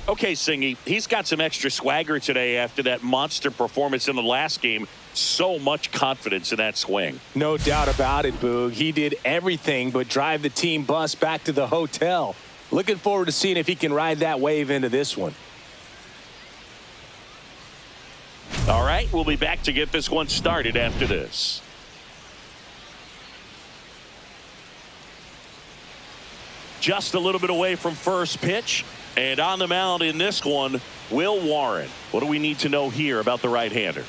Okay, Singy, he's got some extra swagger today after that monster performance in the last game. So much confidence in that swing. No doubt about it, Boog. He did everything but drive the team bus back to the hotel. Looking forward to seeing if he can ride that wave into this one. All right, we'll be back to get this one started after this. Just a little bit away from first pitch. And on the mound in this one, Will Warren. What do we need to know here about the right-hander?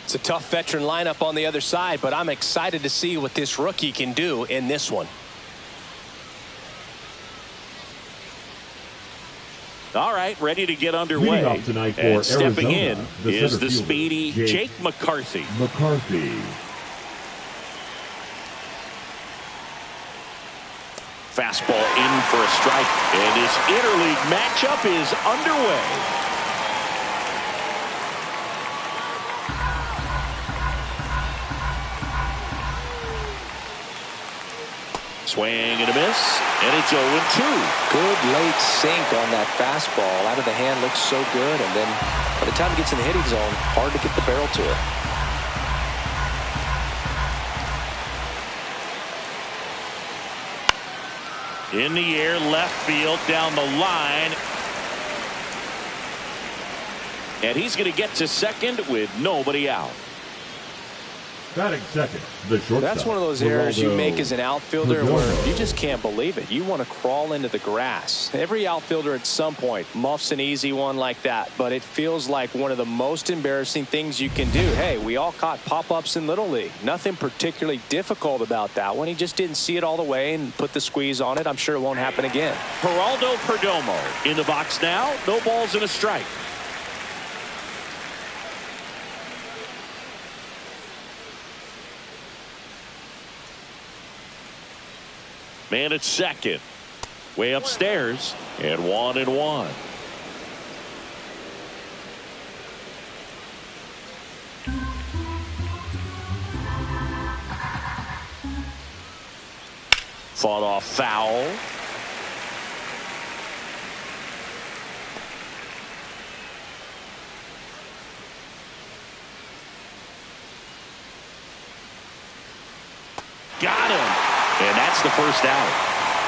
It's a tough veteran lineup on the other side, but I'm excited to see what this rookie can do in this one. All right, ready to get underway. And stepping in is the speedy Jake McCarthy. Fastball in for a strike, and his interleague matchup is underway. Swing and a miss, and it's 0-2. Good late sink on that fastball. Out of the hand, looks so good, and then by the time it gets in the hitting zone, hard to get the barrel to it. In the air, left field, down the line. And he's going to get to second with nobody out. Batting second, the shortstop. That's one of those errors you make as an outfielder where you just can't believe it. You want to crawl into the grass. Every outfielder at some point muffs an easy one like that, but it feels like one of the most embarrassing things you can do. Hey, we all caught pop-ups in Little League. Nothing particularly difficult about that one. He just didn't see it all the way and put the squeeze on it. I'm sure it won't happen again. Geraldo Perdomo in the box now. No balls and a strike. Man at second. Way upstairs. And 1-1. Fought off foul. Got him. And that's the first out.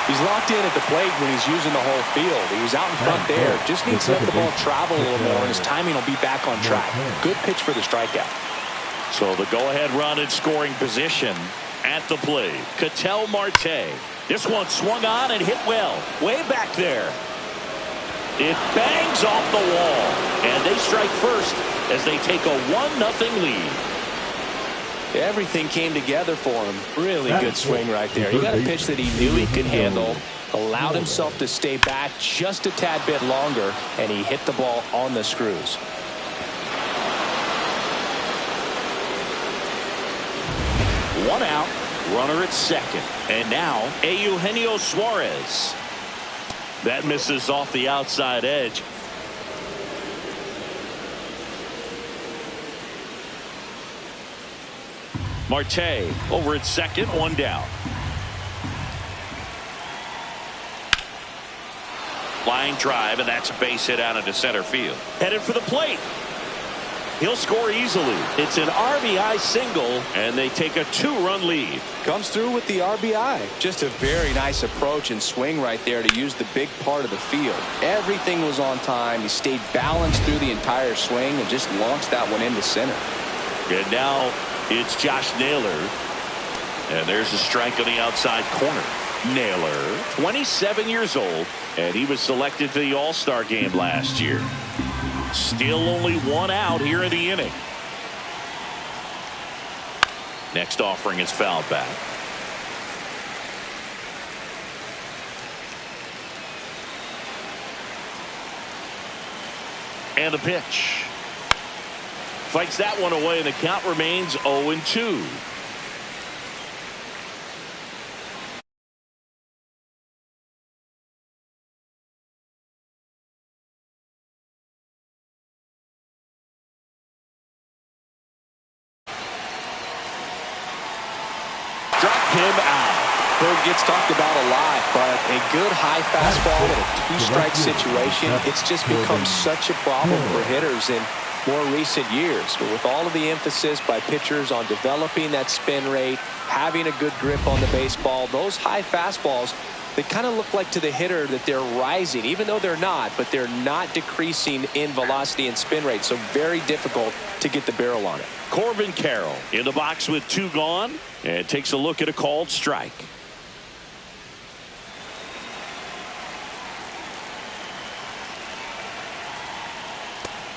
He's locked in at the plate when he's using the whole field. He was out in front there. Just needs to let the ball travel a little more, and his timing will be back on track. Good pitch for the strikeout. So the go-ahead run in scoring position at the plate. Ketel Marte. This one swung on and hit well. Way back there. It bangs off the wall. And they strike first as they take a 1-0 lead. Everything came together for him. Really good swing right there. He got a pitch that he knew he could handle, allowed himself to stay back just a tad bit longer, and he hit the ball on the screws. One out, runner at second. And now Eugenio Suarez. That misses off the outside edge. Marte over at second, one down. Line drive, and that's a base hit out into center field. Headed for the plate. He'll score easily. It's an RBI single, and they take a 2-run lead. Comes through with the RBI. Just a very nice approach and swing right there to use the big part of the field. Everything was on time. He stayed balanced through the entire swing and just launched that one into center. And now it's Josh Naylor. And there's a strike on the outside corner. Naylor, 27 years old, and he was selected for the All-Star game last year. Still only one out here in the inning. Next offering is fouled back. And a pitch. Fights that one away, and the count remains 0-2. Dropped him out. Well, it gets talked about a lot, but a good high fastball in a two-strike situation, it's just become such a problem for hitters in more recent years. But with all of the emphasis by pitchers on developing that spin rate, having a good grip on the baseball, those high fastballs, they kind of look like to the hitter that they're rising, even though they're not, but they're not decreasing in velocity and spin rate. So very difficult to get the barrel on it. Corbin Carroll in the box with 2 gone and takes a look at a called strike.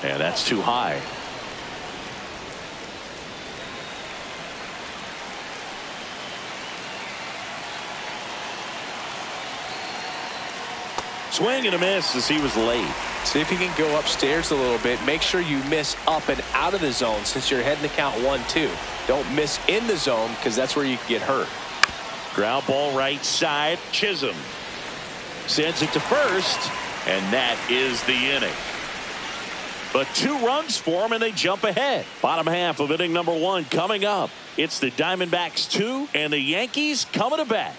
And that's too high. Swing and a miss as he was late. See if you can go upstairs a little bit. Make sure you miss up and out of the zone since you're heading to count 1-2. Don't miss in the zone because that's where you can get hurt. Ground ball right side. Chisholm sends it to first, and that is the inning. But 2 runs for them, and they jump ahead. Bottom half of inning number 1 coming up. It's the Diamondbacks 2 and the Yankees coming to bat.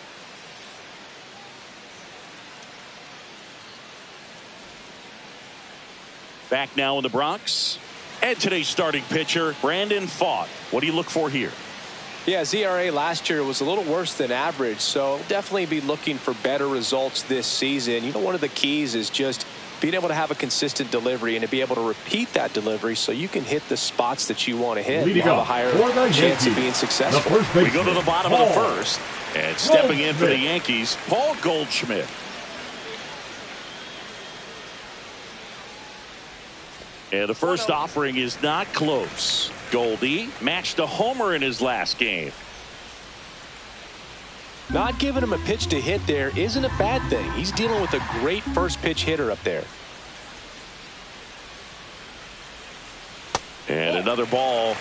Back now in the Bronx. And today's starting pitcher, Brandon Pfaadt. What do you look for here? Yeah, ZRA last year was a little worse than average, so definitely be looking for better results this season. You know, one of the keys is just being able to have a consistent delivery and to be able to repeat that delivery so you can hit the spots that you want to hit and have a higher chance of being successful. We go to the bottom of the first, and stepping in for the Yankees, Paul Goldschmidt. And the first offering is not close. Goldie matched a homer in his last game. Not giving him a pitch to hit there isn't a bad thing. He's dealing with a great first pitch hitter up there. And another ball.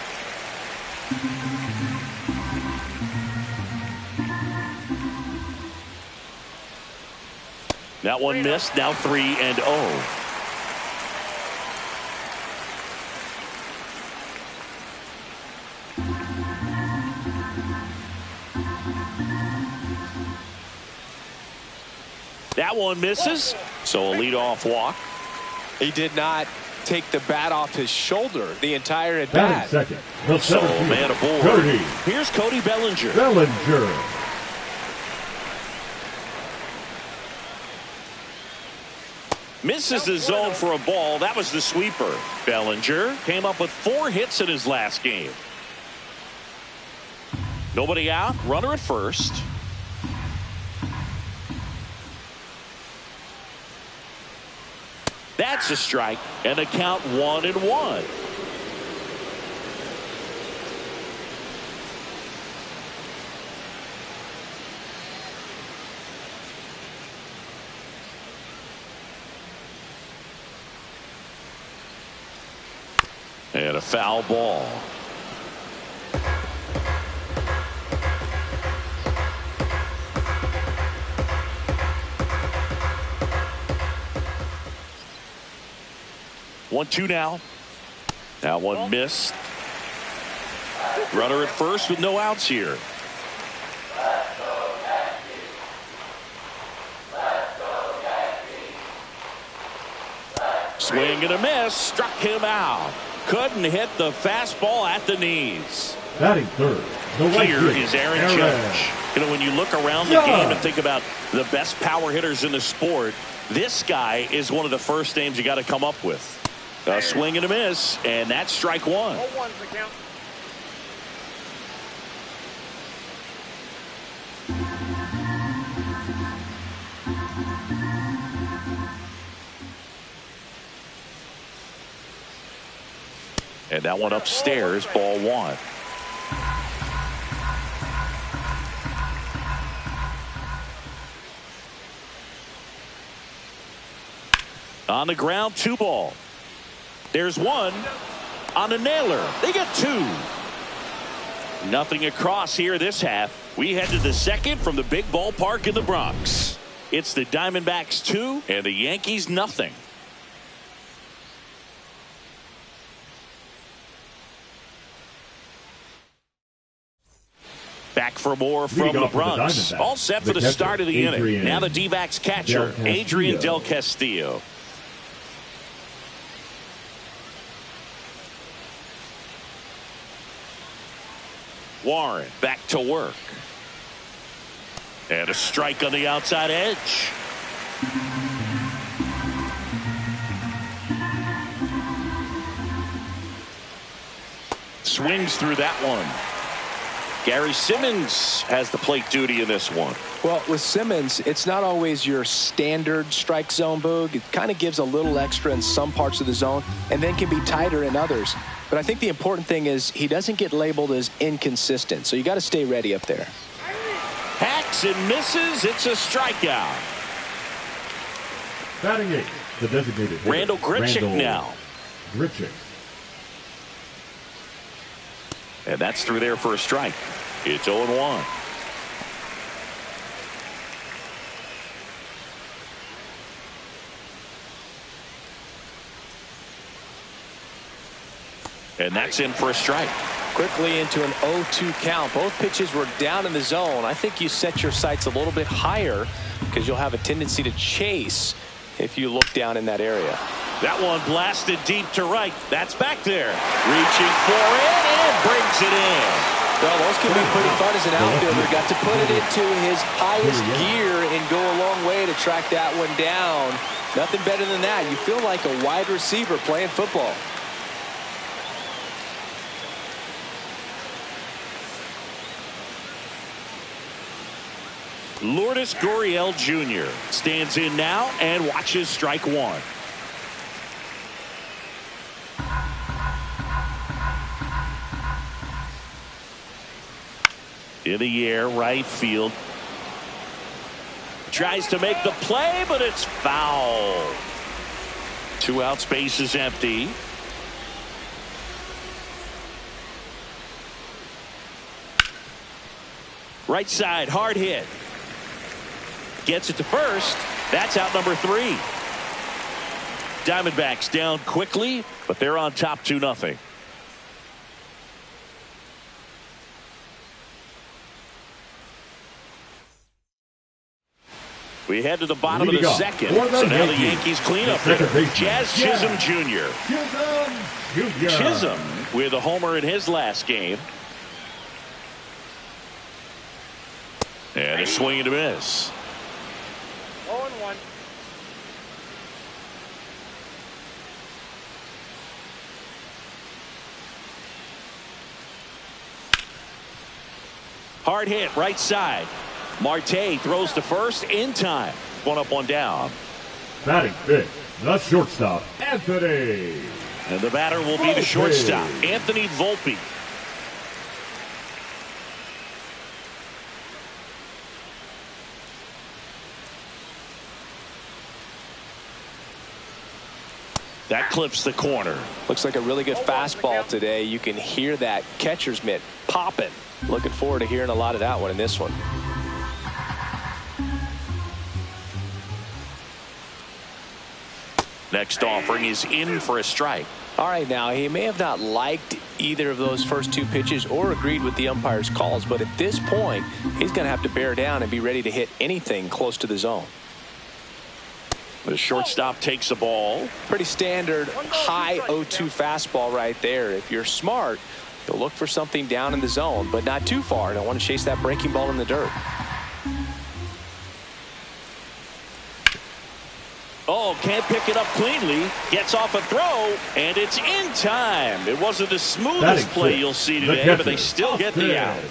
That one missed. Now 3-0. That one misses, so a leadoff walk. He did not take the bat off his shoulder the entire at bat. Second. So man aboard. Here's Cody Bellinger. Misses the zone for a ball. That was the sweeper. Bellinger came up with 4 hits in his last game. Nobody out. Runner at first. That's a strike, and a count 1-1. And a foul ball. One, 2 now. That one missed. Runner at first with no outs here. Swing and a miss. Struck him out. Couldn't hit the fastball at the knees. Batting third. Here is Aaron Judge. You know, when you look around the game and think about the best power hitters in the sport, this guy is one of the first names you got to come up with. A swing and a miss, and that's strike 1. And that one upstairs, ball 1. On the ground, 2 ball. There's 1 on a nailer. They get 2. Nothing across here this half. We head to the second from the big ballpark in the Bronx. It's the Diamondbacks 2 and the Yankees nothing. Back for more from the Bronx. All set for the start of the inning. Now the D-backs catcher, Adrian Del Castillo. Warren back to work. And a strike on the outside edge. Swings through that one. Gary Simmons has the plate duty in this one. Well, with Simmons, it's not always your standard strike zone, Boog. It kind of gives a little extra in some parts of the zone and then can be tighter in others. But I think the important thing is he doesn't get labeled as inconsistent, so you got to stay ready up there. Hacks and misses. It's a strikeout. Batting 8, the designated hitter, Randall Grichuk now. Grichuk. And that's through there for a strike. It's 0-1. And that's in for a strike. Quickly into an 0-2 count. Both pitches were down in the zone. I think you set your sights a little bit higher because you'll have a tendency to chase if you look down in that area. That one blasted deep to right. That's back there. Reaching for it and brings it in. Well, those can be pretty fun as an outfielder. Got to put it into his highest gear and go a long way to track that one down. Nothing better than that. You feel like a wide receiver playing football. Lourdes Gurriel Jr. stands in now and watches strike one. In the air, right field. Tries to make the play, but it's foul. 2 outs, base is empty. Right side, hard hit. Gets it to first. That's out number 3. Diamondbacks down quickly, but they're on top 2-0. We head to the bottom of the second. So now the Yankees clean up there. Jazz Chisholm Jr. Chisholm with a homer in his last game. And a swing and a miss. 0-1. Hard hit, right side. Marte throws to first in time. 1 up, 1 down. Batting 5th, the shortstop, Anthony. And the batter will be the shortstop, Anthony Volpe. That clips the corner. Looks like a really good fastball today. You can hear that catcher's mitt popping. Looking forward to hearing a lot of that one in this one. Next offering is in for a strike. All right, now he may have not liked either of those first 2 pitches or agreed with the umpire's calls, but at this point he's going to have to bear down and be ready to hit anything close to the zone. The shortstop takes the ball. Pretty standard high 0-2 fastball right there. If you're smart, you'll look for something down in the zone, but not too far. Don't want to chase that breaking ball in the dirt. Oh, can't pick it up cleanly. Gets off a throw, and it's in time. It wasn't the smoothest play you'll see today, but they still get the out.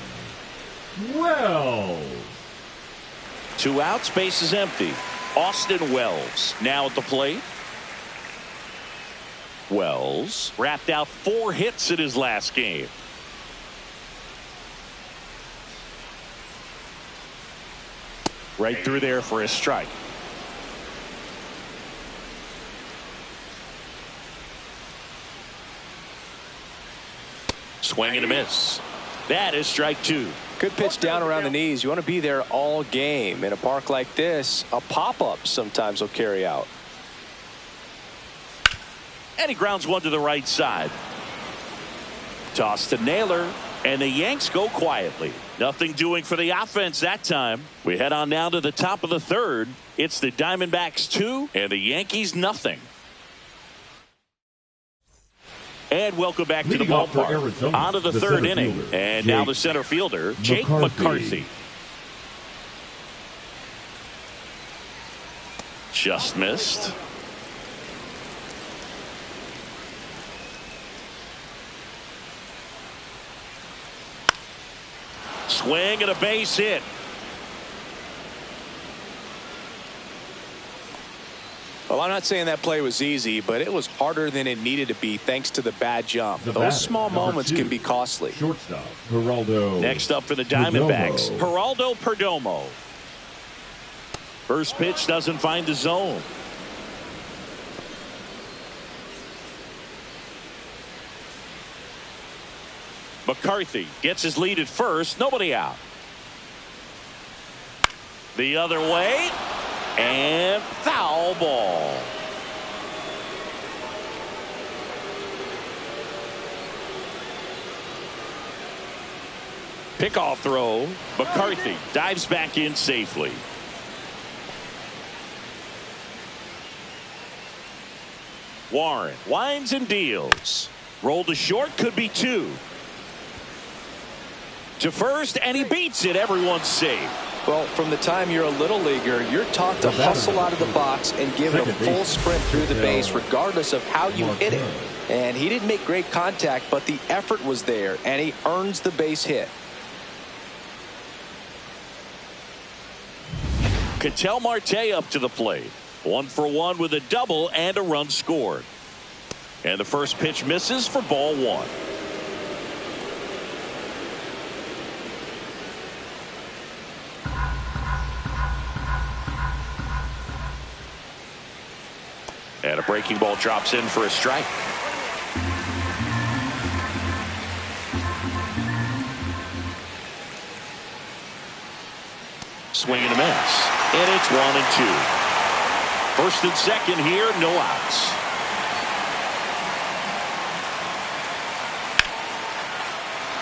Wells. 2 outs, base is empty. Austin Wells now at the plate. Wells wrapped out 4 hits in his last game. Right through there for a strike. Swing and a miss. That is strike 2. Good pitch down around the knees. You want to be there all game. In a park like this, a pop-up sometimes will carry out. And he grounds one to the right side. Toss to Naylor, and the Yanks go quietly. Nothing doing for the offense that time. We head on now to the top of the third. It's the Diamondbacks 2 and the Yankees nothing. And welcome back to the ballpark. On to the third inning. And now the center fielder, Jake McCarthy. Just missed. Swing and a base hit. Well, I'm not saying that play was easy, but it was harder than it needed to be thanks to the bad jump. Those small moments can be costly. Shortstop, Geraldo. Next up for the Diamondbacks, Geraldo Perdomo. First pitch doesn't find the zone. McCarthy gets his lead at first. Nobody out. The other way. And foul ball. Pickoff throw. McCarthy dives back in safely. Warren winds and deals. Roll to short, could be two. To first, and he beats it. Everyone's safe. Well, from the time you're a little leaguer, you're taught to hustle out of the box and give it a full sprint through the base regardless of how you hit it. And he didn't make great contact, but the effort was there, and he earns the base hit. Ketel Marte up to the plate. 1-for-1 with a double and a run scored. And the first pitch misses for ball one. And a breaking ball drops in for a strike. Swing and a miss. And it's 1-2. First and second here, no outs.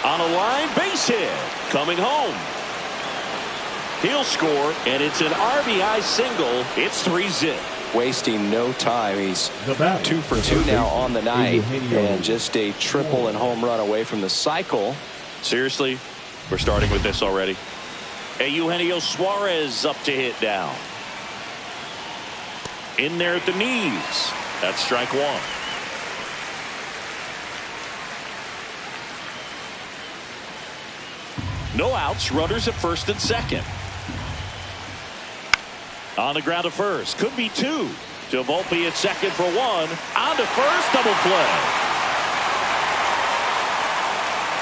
On a line, base hit. Coming home. He'll score, and it's an RBI single. It's 3-zip. Wasting no time. He's 2 for 2 now on the night, and just a triple and home run away from the cycle. Seriously, we're starting with this already. Eugenio Suarez up to hit down. In there at the knees. That's strike one. No outs, runners at first and second. On the ground to first. Could be two. To Volpe at second for one. On to first. Double play.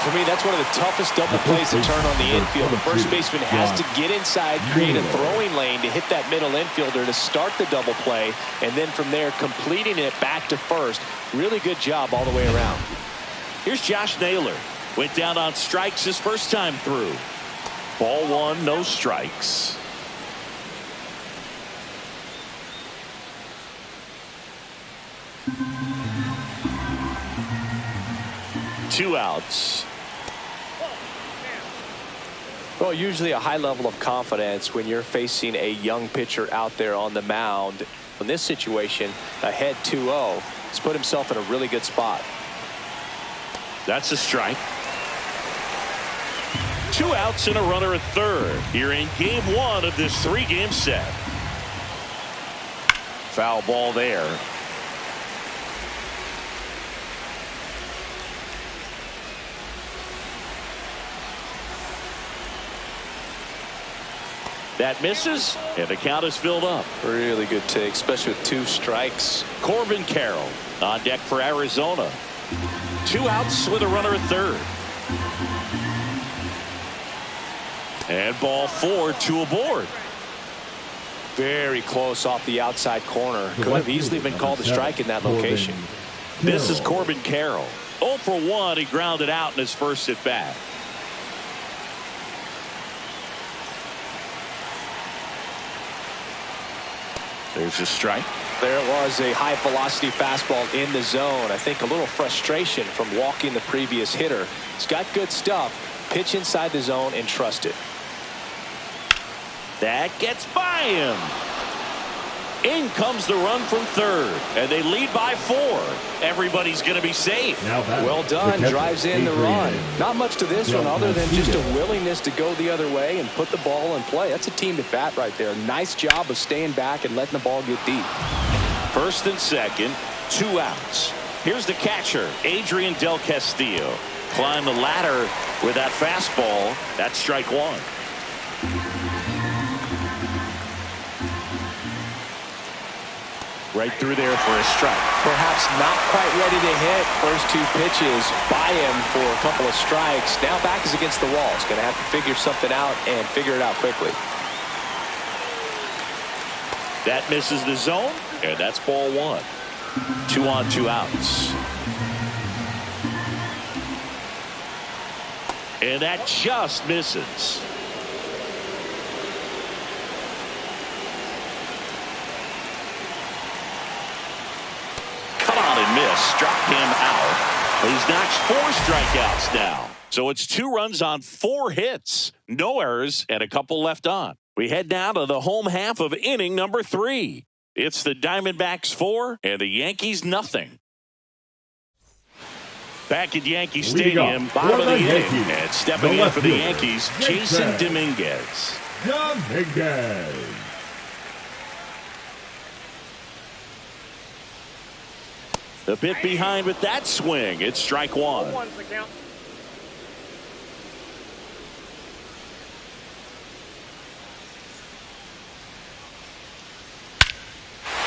For me, that's one of the toughest double plays to turn on the infield. The first baseman has to get inside, create a throwing lane to hit that middle infielder to start the double play, and then from there completing it back to first. Really good job all the way around. Here's Josh Naylor. Went down on strikes his first time through. Ball one, no strikes. Two outs. Well, usually a high level of confidence when you're facing a young pitcher out there on the mound. In this situation, ahead 2-0, he's put himself in a really good spot. That's a strike. Two outs and a runner at third here in game one of this three-game set. Foul ball there. That misses, and the count is filled up. Really good take, especially with two strikes. Corbin Carroll on deck for Arizona. Two outs with a runner at third. And ball four, two aboard. Very close off the outside corner. Could have easily been called a strike in that location. This is Corbin Carroll. 0 for 1. He grounded out in his first at bat. There's a strike. There was a high velocity fastball in the zone. I think a little frustration from walking the previous hitter. He's got good stuff, pitch inside the zone and trust it. That gets by him. In comes the run from third, and they lead by 4. Everybody's going to be safe. Well done. Drives in the run. Not much to this one other than just a willingness to go the other way and put the ball in play. That's a team at bat right there. Nice job of staying back and letting the ball get deep. First and second, 2 outs. Here's the catcher, Adrian Del Castillo. Climb the ladder with that fastball. That's strike 1. Right through there for a strike. Perhaps not quite ready to hit. First 2 pitches by him for a couple of strikes. Now back is against the wall. He's going to have to figure something out and figure it out quickly. That misses the zone, and that's ball 1. 2 on, 2 outs. And that just misses. Miss, struck him out. He's notched 4 strikeouts now. So it's 2 runs on 4 hits. No errors and a couple left on. We head now to the home half of inning number 3. It's the Diamondbacks 4 and the Yankees nothing. Back at Yankee Stadium, bottom of the inning. And stepping in for the Yankees, Jason Dominguez. A bit behind with that swing. It's strike 1. One's the count.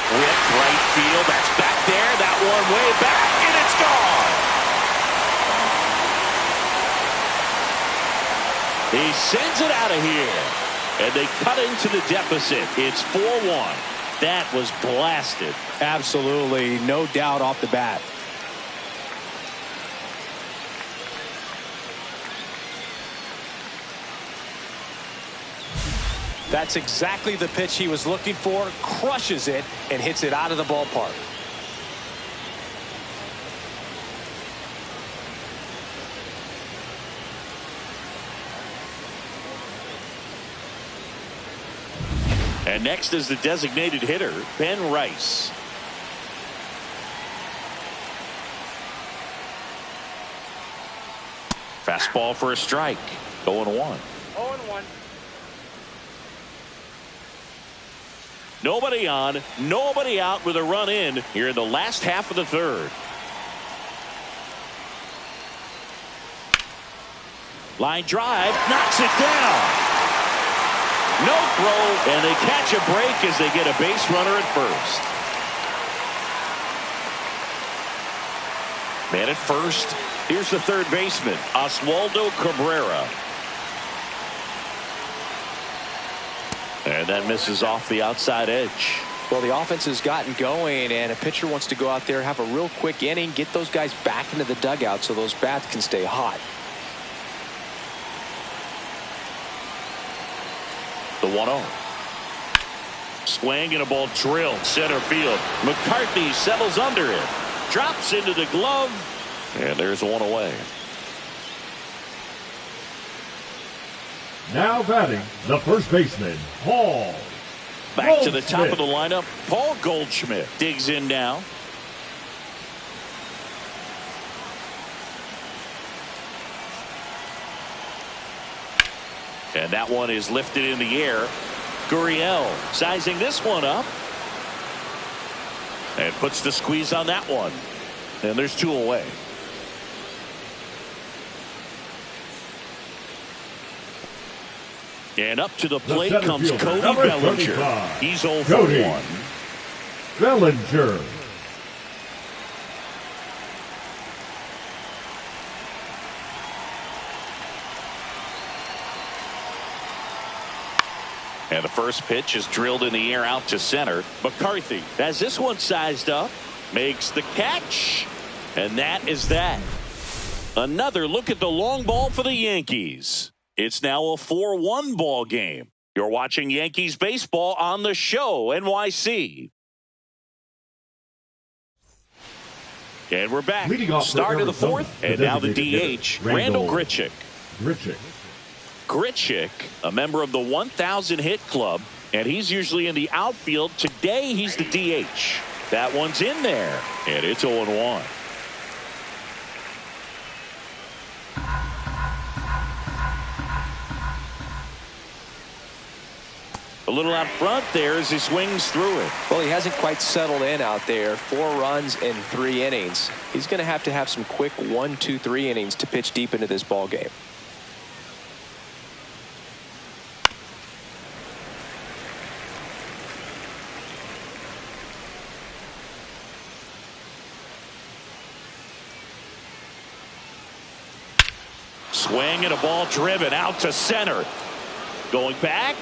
Whipped right field. That's back there. That one way back, and it's gone. He sends it out of here. And they cut into the deficit. It's 4-1. That was blasted. Absolutely. No doubt off the bat. That's exactly the pitch he was looking for. Crushes it and hits it out of the ballpark. And next is the designated hitter, Ben Rice. Fastball for a strike. 0-1. 0-1. Nobody on, nobody out with a run in here in the last half of the 3rd. Line drive, knocks it down. No throw, and they catch a break as they get a base runner at first. Man at first. Here's the third baseman, Oswaldo Cabrera. And that misses off the outside edge. Well, the offense has gotten going, and a pitcher wants to go out there, have a real quick inning, get those guys back into the dugout so those bats can stay hot. The 1-0. Swing and a ball drilled center field. McCarthy settles under it. Drops into the glove. And there's one away. Now batting, the first baseman, Paul. Back to the top of the lineup. Paul Goldschmidt digs in now. And that one is lifted in the air. Gurriel sizing this one up. And puts the squeeze on that one. And there's 2 away. And up to the plate comes Cody Bellinger. He's 0 for 1. Bellinger. And the first pitch is drilled in the air out to center. McCarthy has this one sized up. Makes the catch. And that is that. Another look at the long ball for the Yankees. It's now a 4-1 ball game. You're watching Yankees baseball on the show, NYC. And we're back. Start of the 4th, and now the DH, Randall Grichuk. Grichuk, a member of the 1,000 hit club, and he's usually in the outfield. Today he's the DH. That one's in there, and it's 0-1. A little out front there as he swings through it. Well, he hasn't quite settled in out there. 4 runs in 3 innings. He's going to have some quick 1, 2, 3 innings to pitch deep into this ball game. Swing and a ball driven out to center. Going back.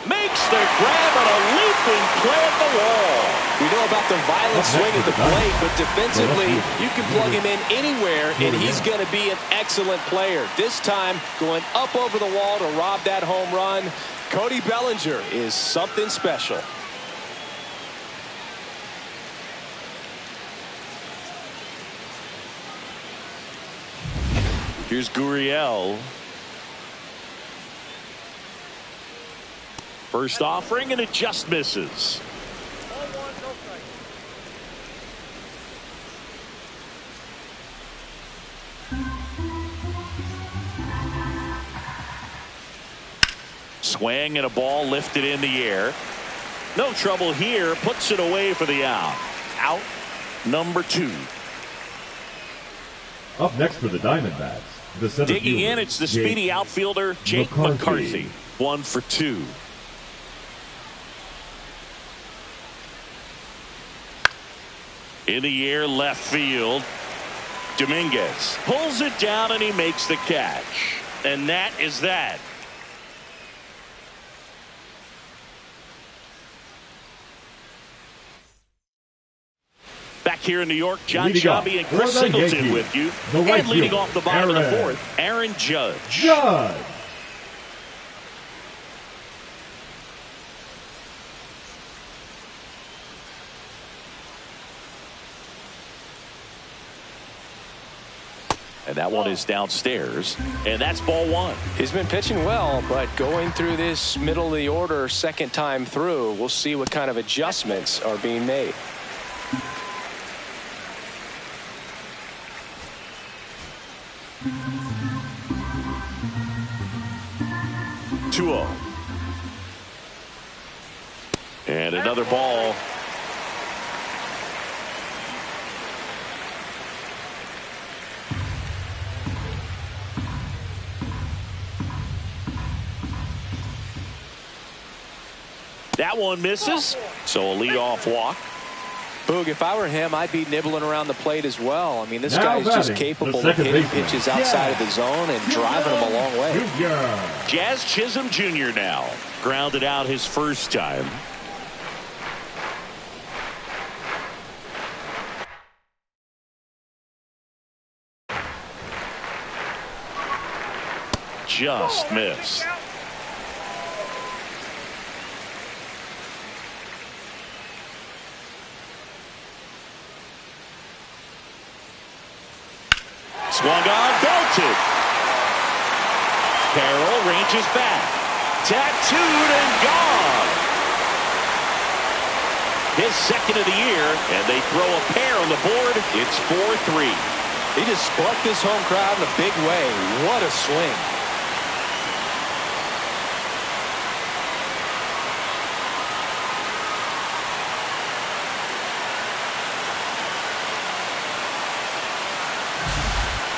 Makes the grab and a leaping play at the wall. We know about the violent swing at the plate, but defensively, you can plug him in anywhere, and he's going to be an excellent player. This time, going up over the wall to rob that home run. Cody Bellinger is something special. Here's Gurriel. First offering, and it just misses. 0-1, no strike. Swing and a ball lifted in the air. No trouble here. Puts it away for the out. Out number 2. Up next for the Diamondbacks, the center Digging fielder, in, it's the speedy outfielder, Jake McCarthy. 1 for 2. In the air, left field. Dominguez pulls it down and he makes the catch. And that is that. Back here in New York, John Shabby and Chris Singleton with you. And leading off the bottom of the 4th, Aaron Judge. And that one is downstairs, and that's ball 1. He's been pitching well, but going through this middle of the order second time through, we'll see what kind of adjustments are being made. And another ball. That one misses, so a leadoff walk. Boog, if I were him, I'd be nibbling around the plate as well. I mean, this guy is just capable of hitting pitches outside of the zone and driving them a long way. Jazz Chisholm Jr. now grounded out his first time. Just missed. Swung on, belted. Carroll ranges back. Tattooed and gone. His second of the year, and they throw a pair on the board. It's 4-3. He just sparked this home crowd in a big way. What a swing.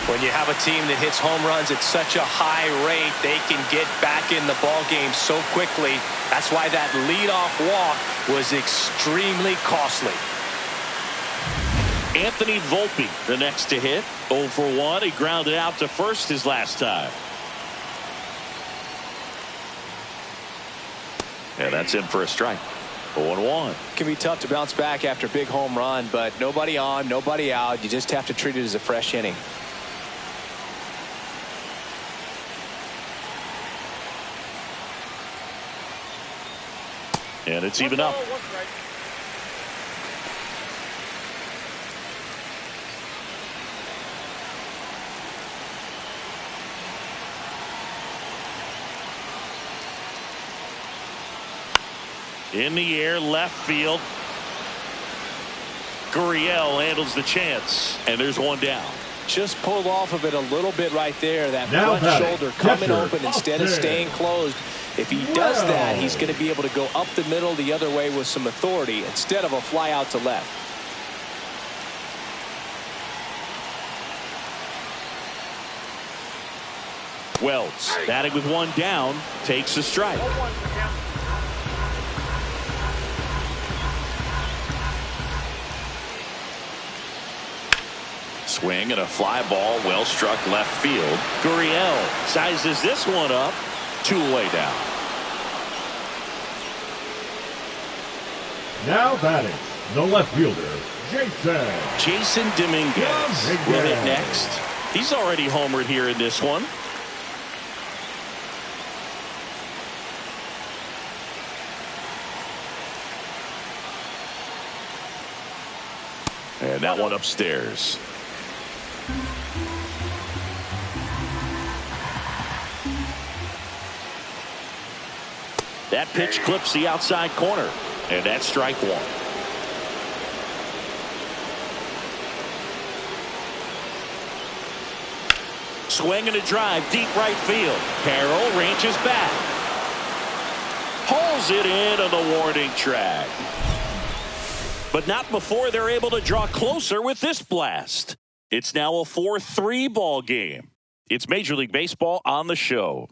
When you have a team that hits home runs at such a high rate, they can get back in the ball game so quickly. That's why that leadoff walk was extremely costly. Anthony Volpe, the next to hit. 0 for 1. He grounded out to first his last time. And that's in for a strike. 0-1. It can be tough to bounce back after a big home run, but nobody on, nobody out. You just have to treat it as a fresh inning. And it's even up. In the air, left field. Gurriel handles the chance, and there's one down. Just pulled off of it a little bit right there. That Now front shoulder coming open instead of staying closed. If he does that, he's going to be able to go up the middle the other way with some authority instead of a fly out to left. Wells, batting with one down, takes a strike. Swing and a fly ball, well struck left field. Gurriel sizes this one up, 2 away down. Now batting, the left fielder, Jason Dominguez will hit next. He's already homered here in this one. And that one upstairs. That pitch clips the outside corner. And that's strike one. Swing and a drive, deep right field. Carroll ranges back. Pulls it in on the warning track. But not before they're able to draw closer with this blast. It's now a 4-3 ball game. It's Major League Baseball on the show.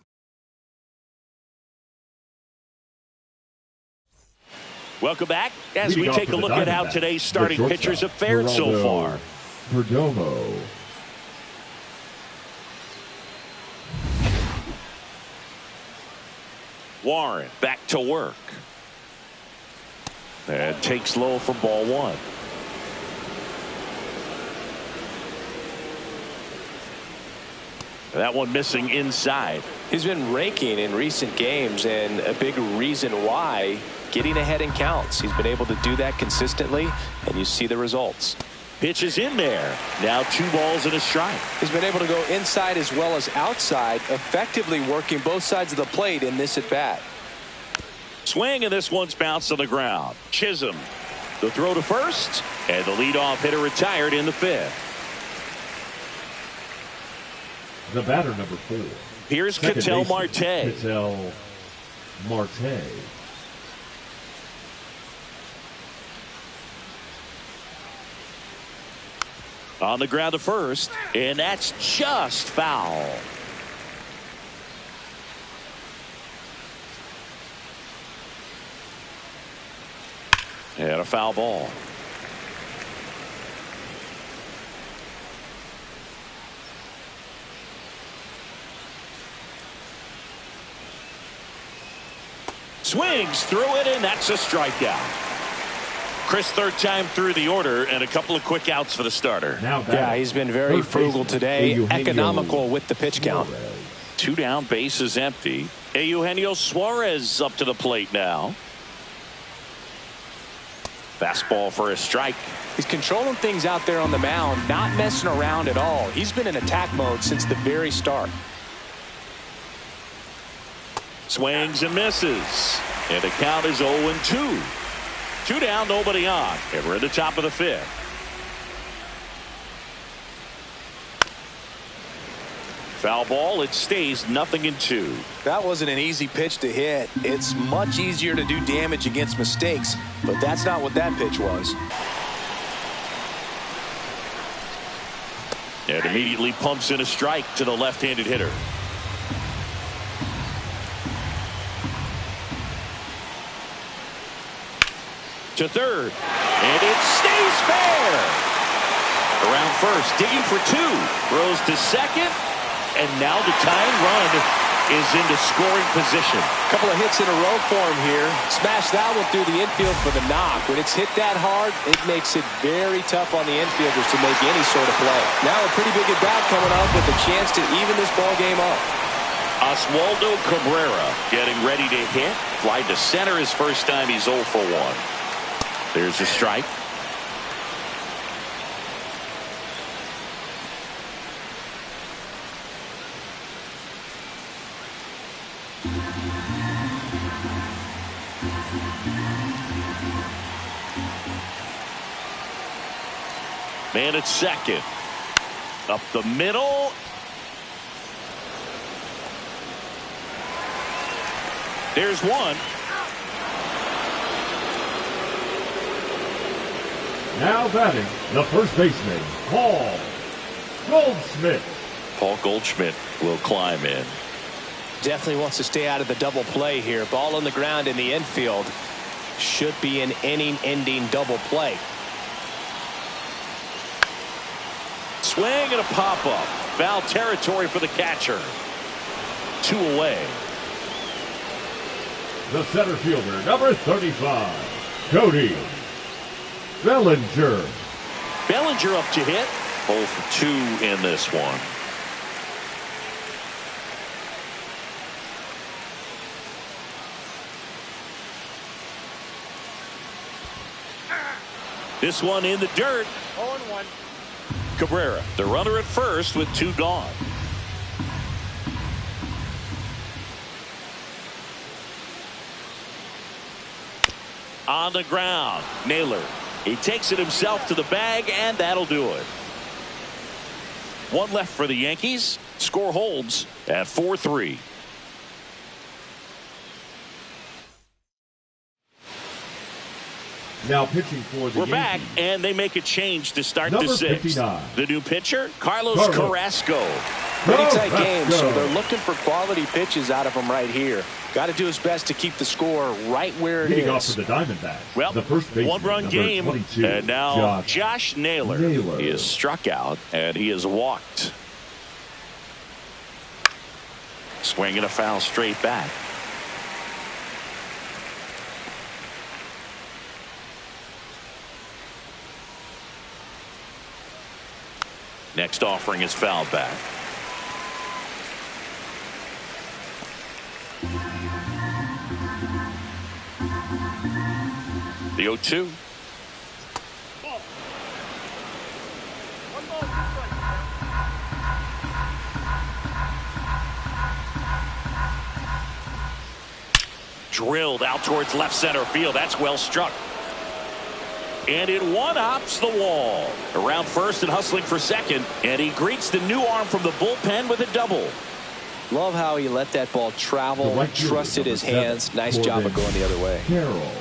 Welcome back as we take a look at how today's starting pitchers have fared so far. Perdomo. Warren back to work. And takes low for ball one. That one missing inside. He's been raking in recent games, and a big reason why, getting ahead in counts. He's been able to do that consistently, and you see the results. Pitch is in there. Now 2 balls and a strike. He's been able to go inside as well as outside, effectively working both sides of the plate in this at bat. Swing, and this one's bounced on the ground. Chisholm, the throw to first, and the leadoff hitter retired in the 5th. The batter, number 4. Here's Ketel Marte. Ketel Marte. On the ground to first, and that's just foul. And a foul ball. Swings through it, and that's a strikeout. Chris, third time through the order, and a couple of quick outs for the starter. Yeah, he's been very frugal today, economical with the pitch count. 2 down, bases empty. Eugenio Suarez up to the plate now. Fastball for a strike. He's controlling things out there on the mound, not messing around at all. He's been in attack mode since the very start. Swings and misses. And the count is 0-2. 2 down, nobody on. And we're at the top of the 5th. Foul ball, it stays 0-2. That wasn't an easy pitch to hit. It's much easier to do damage against mistakes, but that's not what that pitch was. And immediately pumps in a strike to the left-handed hitter. To third, and it stays fair. Around first, digging for 2. Throws to second, and now the tying run is into scoring position. Couple of hits in a row for him here. Smash that one through the infield for the knock. When it's hit that hard, it makes it very tough on the infielders to make any sort of play. Now a pretty big at bat coming up with a chance to even this ball game up. Oswaldo Cabrera getting ready to hit. Fly to center his first time. He's 0 for 1. There's a strike. Man at second. Up the middle. There's one. Now batting, the first baseman, Paul Goldschmidt. Paul Goldschmidt will climb in. Definitely wants to stay out of the double play here. Ball on the ground in the infield. Should be an inning-ending double play. Swing and a pop-up. Foul territory for the catcher. 2 away. The center fielder, number 35, Cody Bellinger. Bellinger up to hit. 0 for 2 in this one. This one in the dirt. 0-1. Cabrera, the runner at first with 2 gone. On the ground, Naylor. He takes it himself to the bag, and that'll do it. 1 left for the Yankees. Score holds at 4-3. Now pitching for the We're Yankees. back, and they make a change to start Number the 6th. 59. The new pitcher, Carlos Carrasco. Pretty tight game, Carrasco. so they're looking for quality pitches out of him right here. Got to do his best to keep the score right where it Leading off is. for the Diamondbacks. Well, the first baseman, 1-run number game, 22, and now Josh Naylor. He is struck out, and he is walked. Swinging a foul straight back. Next offering is fouled back. The 0-2. Drilled out towards left center field. That's well struck. And it one-hops the wall. Around first and hustling for second. And he greets the new arm from the bullpen with a double. Love how he let that ball travel, right fielder, trusted his number 7, hands. Nice job of going the other way. Carroll.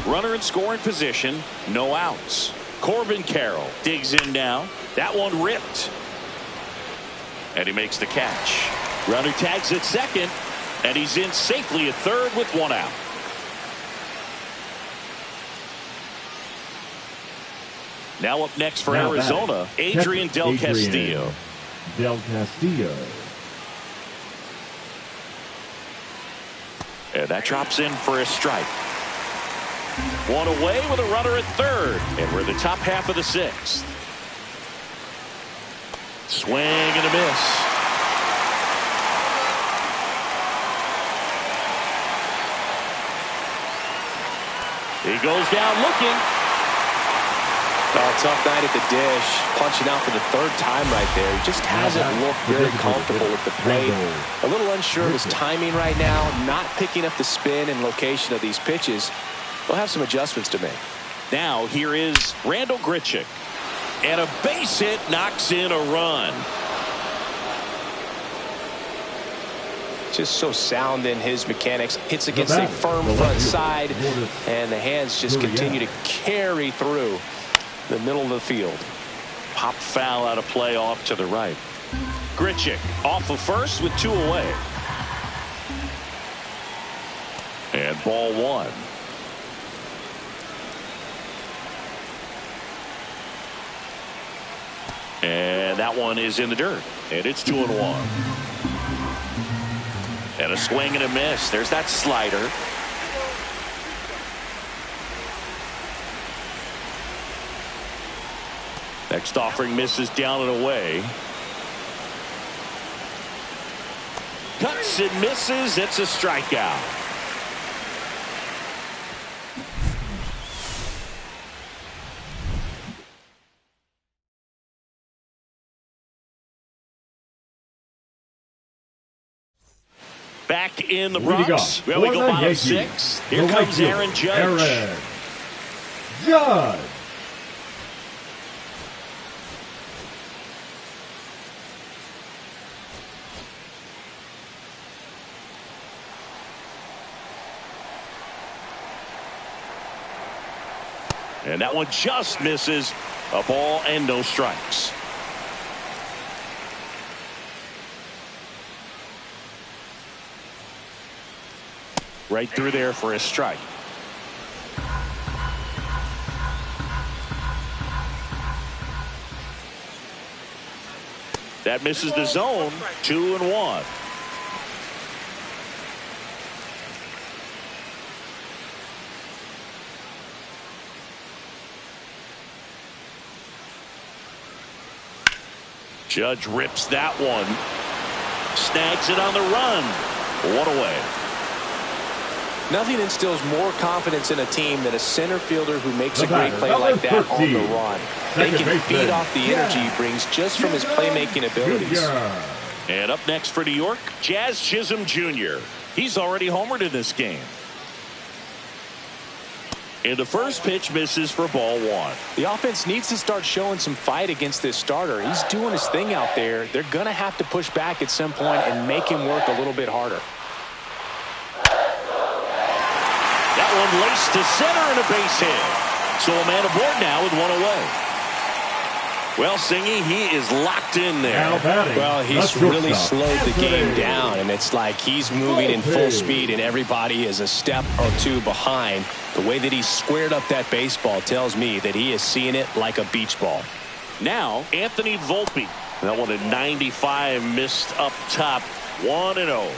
Runner in scoring position. No outs. Corbin Carroll digs in now. That one ripped. And he makes the catch. Runner tags at second. And he's in safely at third with 1 out. Now up next for Arizona, Adrian Del Castillo. Del Castillo. And that drops in for a strike. 1 away with a runner at third. And we're in the top half of the 6th. Swing and a miss. He goes down looking. Oh, tough night at the dish. Punching out for the 3rd time right there. He just hasn't looked very comfortable at the plate. A little unsure of his timing right now. Not picking up the spin and location of these pitches. They'll have some adjustments to make. Now here is Randall Grichuk. And a base hit knocks in a run. Just so sound in his mechanics. Hits against a firm front side. And the hands just continue to carry through the middle of the field. Pop foul out of play off to the right. Grichuk off of first with 2 away. And ball 1. And that one is in the dirt. And it's 2-1. And a swing and a miss. There's that slider. Next offering misses down and away. Cuts and misses. It's a strikeout. Back in the Leading Bronx. off Well, we for go the bottom Yankees, 6. Here the comes right fielder, Aaron Judge. Aaron Judge. And that one just misses. A ball and no strikes. Right through there for a strike. That misses the zone. 2-1. Judge rips that one. Snags it on the run. 1 away. Nothing instills more confidence in a team than a center fielder who makes a great play like that on the run. They can feed off the energy he brings just from his playmaking abilities. And up next for New York, Jazz Chisholm Jr. He's already homered in this game. And the first pitch misses for ball 1. The offense needs to start showing some fight against this starter. He's doing his thing out there. They're going to have to push back at some point and make him work a little bit harder. That one laced to center and a base hit. So a man aboard now with 1 away. Well, Singy, he is locked in there. Well, he's really slowed the game down, and it's like he's moving in full speed, and everybody is a step or two behind. The way that he squared up that baseball tells me that he is seeing it like a beach ball. Now, Anthony Volpe. That one at 95, missed up top. 1-0.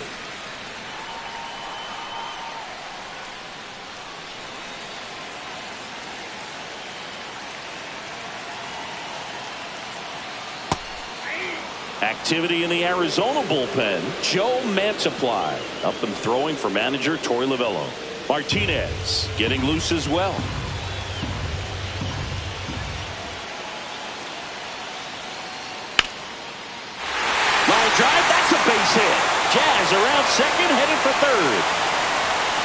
Activity in the Arizona bullpen. Joe Mantiply up and throwing for manager Torey Lovullo. Martinez getting loose as well. Line drive, that's a base hit. Jazz around second, headed for third.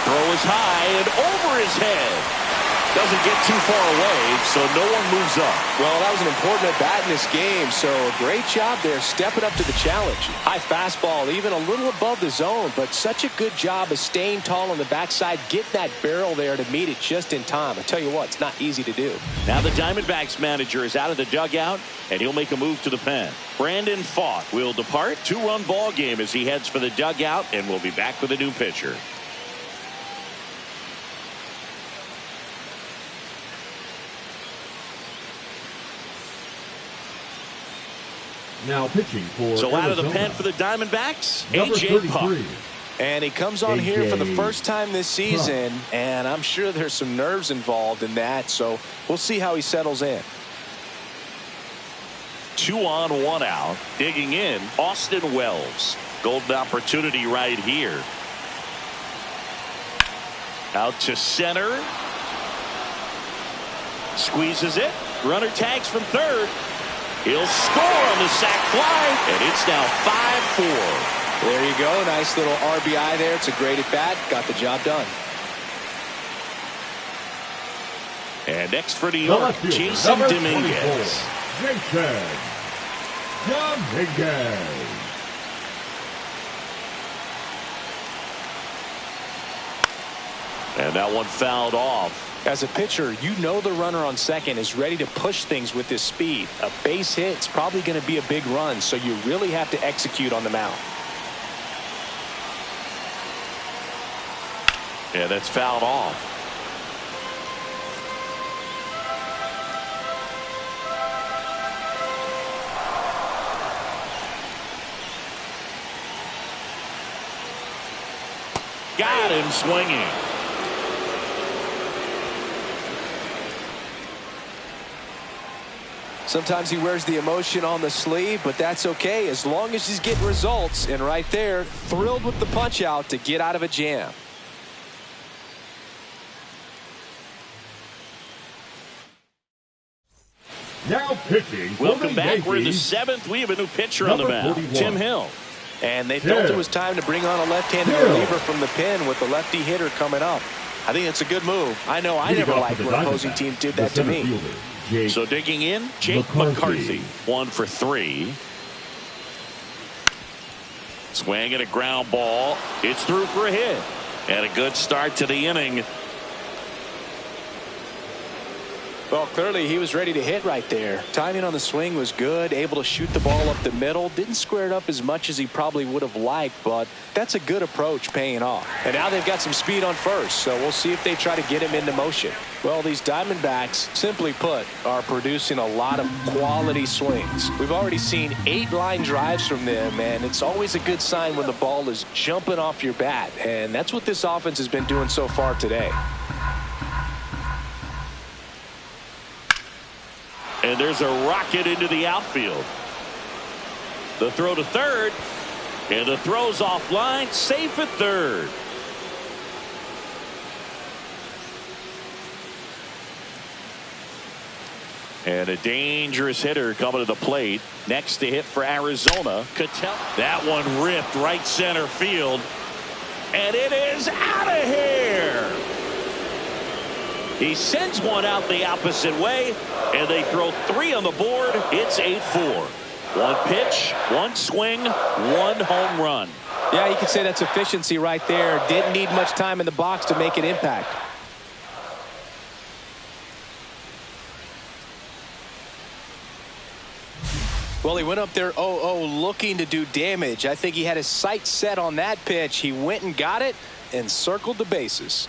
Throw is high and over his head. Doesn't get too far away, so no one moves up. Well, that was an important at-bat in this game, so a great job there stepping up to the challenge. High fastball, even a little above the zone, but such a good job of staying tall on the backside, getting that barrel there to meet it just in time. I tell you what, it's not easy to do. Now the Diamondbacks manager is out of the dugout, and he'll make a move to the pen. Brandon Pfaadt will depart. 2-run ball game as he heads for the dugout, and we'll be back with a new pitcher. Now pitching for So out of the Arizona, pen for the Diamondbacks, number A.J. 33. Puk. And he comes on here for the A.J. first time this season, and I'm sure there's some nerves involved in that, so we'll see how he settles in. 2 on, 1 out. Digging in, Austin Wells. Golden opportunity right here. Out to center. Squeezes it. Runner tags from third. He'll score on the sac fly, and it's now 5-4. There you go. Nice little RBI there. It's a great at-bat. Got the job done. And next for New York, Jason Dominguez. Jason Dominguez. And that one fouled off. As a pitcher, you know the runner on second is ready to push things with his speed. A base hit's probably going to be a big run, so you really have to execute on the mound. Yeah, that's fouled off. Got him swinging. Sometimes he wears the emotion on the sleeve, but that's okay as long as he's getting results. And right there, thrilled with the punch out to get out of a jam. Now pitching for Welcome the back. Yankees, We're in the 7th. We have a new pitcher on the number mound. 41. Tim Hill. And they felt it was time to bring on a left-handed reliever from the pen with the lefty hitter coming up. I think it's a good move. I know I never liked when opposing teams did that to me. So digging in, Jake McCarthy. 1 for 3. Swing and a ground ball. It's through for a hit. And a good start to the inning. Well, clearly he was ready to hit right there. Timing on the swing was good, able to shoot the ball up the middle. Didn't square it up as much as he probably would have liked, but that's a good approach paying off. And now they've got some speed on first, so we'll see if they try to get him into motion. Well, these Diamondbacks, simply put, are producing a lot of quality swings. We've already seen 8 line drives from them, and it's always a good sign when the ball is jumping off your bat, and that's what this offense has been doing so far today. And there's a rocket into the outfield. The throw to third. And the throw's offline. Safe at third. And a dangerous hitter coming to the plate. Next to hit for Arizona. That one ripped right center field. And it is out of here. He sends one out the opposite way, and they throw 3 on the board. It's 8-4. 1 pitch, 1 swing, 1 home run. Yeah, you could say that's efficiency right there. Didn't need much time in the box to make an impact. Well, he went up there 0-0 looking to do damage. I think he had his sights set on that pitch. He went and got it and circled the bases.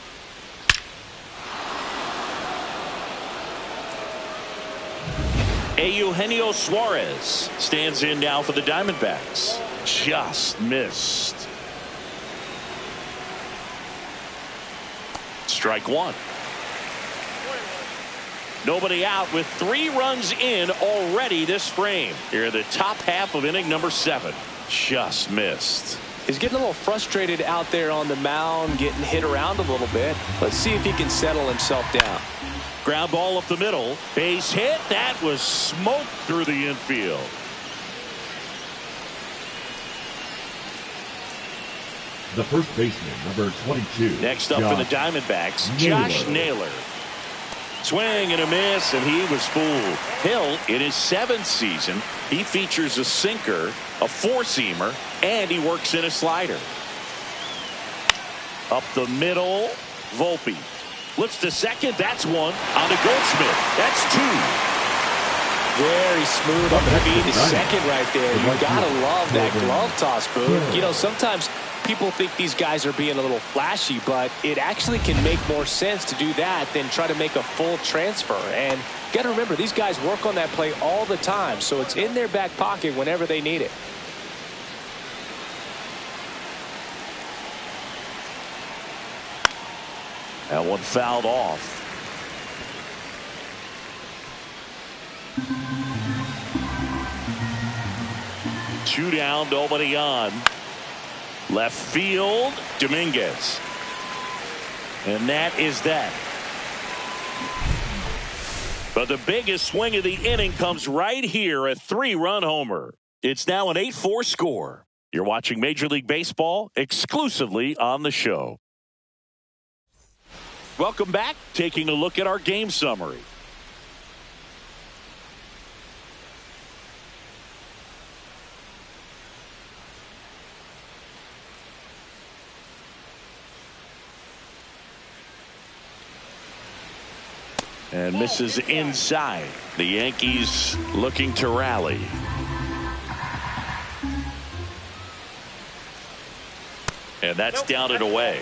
Eugenio Suarez stands in now for the Diamondbacks. Just missed. Strike 1. Nobody out with 3 runs in already this frame. Here in the top half of inning number 7. Just missed. He's getting a little frustrated out there on the mound, getting hit around a little bit. Let's see if he can settle himself down. Ground ball up the middle. Base hit. That was smoked through the infield. The first baseman, number 22. Next up for the Diamondbacks, Josh Naylor. Swing and a miss, and he was fooled. Hill, in his 7th season, he features a sinker, a 4-seamer, and he works in a slider. Up the middle, Volpe. Flips to second. That's 1 on the Goldsmith. That's 2. Very smooth up the second right there. You gotta love that glove toss, Boog. You know, sometimes people think these guys are being a little flashy, but it actually can make more sense to do that than try to make a full transfer. And you gotta remember, these guys work on that play all the time, so it's in their back pocket whenever they need it. That one fouled off. Two down, nobody on. Left field, Dominguez. And that is that. But the biggest swing of the inning comes right here, a 3-run homer. It's now an 8-4 score. You're watching Major League Baseball exclusively on the show. Welcome back. Taking a look at our game summary. And misses inside. The Yankees looking to rally. And that's down and away.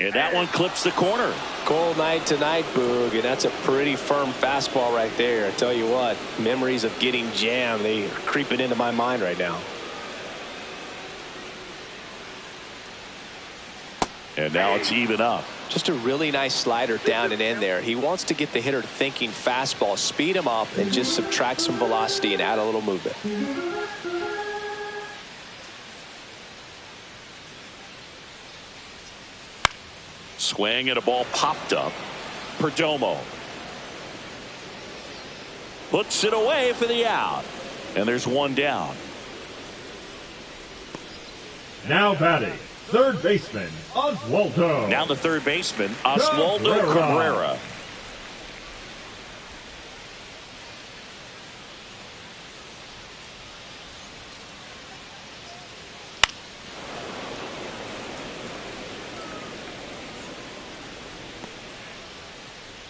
And that one clips the corner. Cold night tonight, Boog, and that's a pretty firm fastball right there. I tell you what, memories of getting jammed, they are creeping into my mind right now. And now it's even up. Just a really nice slider down and in there. He wants to get the hitter thinking fastball, speed him up, and just subtract some velocity and add a little movement. Swing and a ball popped up. Perdomo. Puts it away for the out. And there's one down. Now batting, third baseman, Oswaldo. Now the third baseman, Oswaldo Cabrera.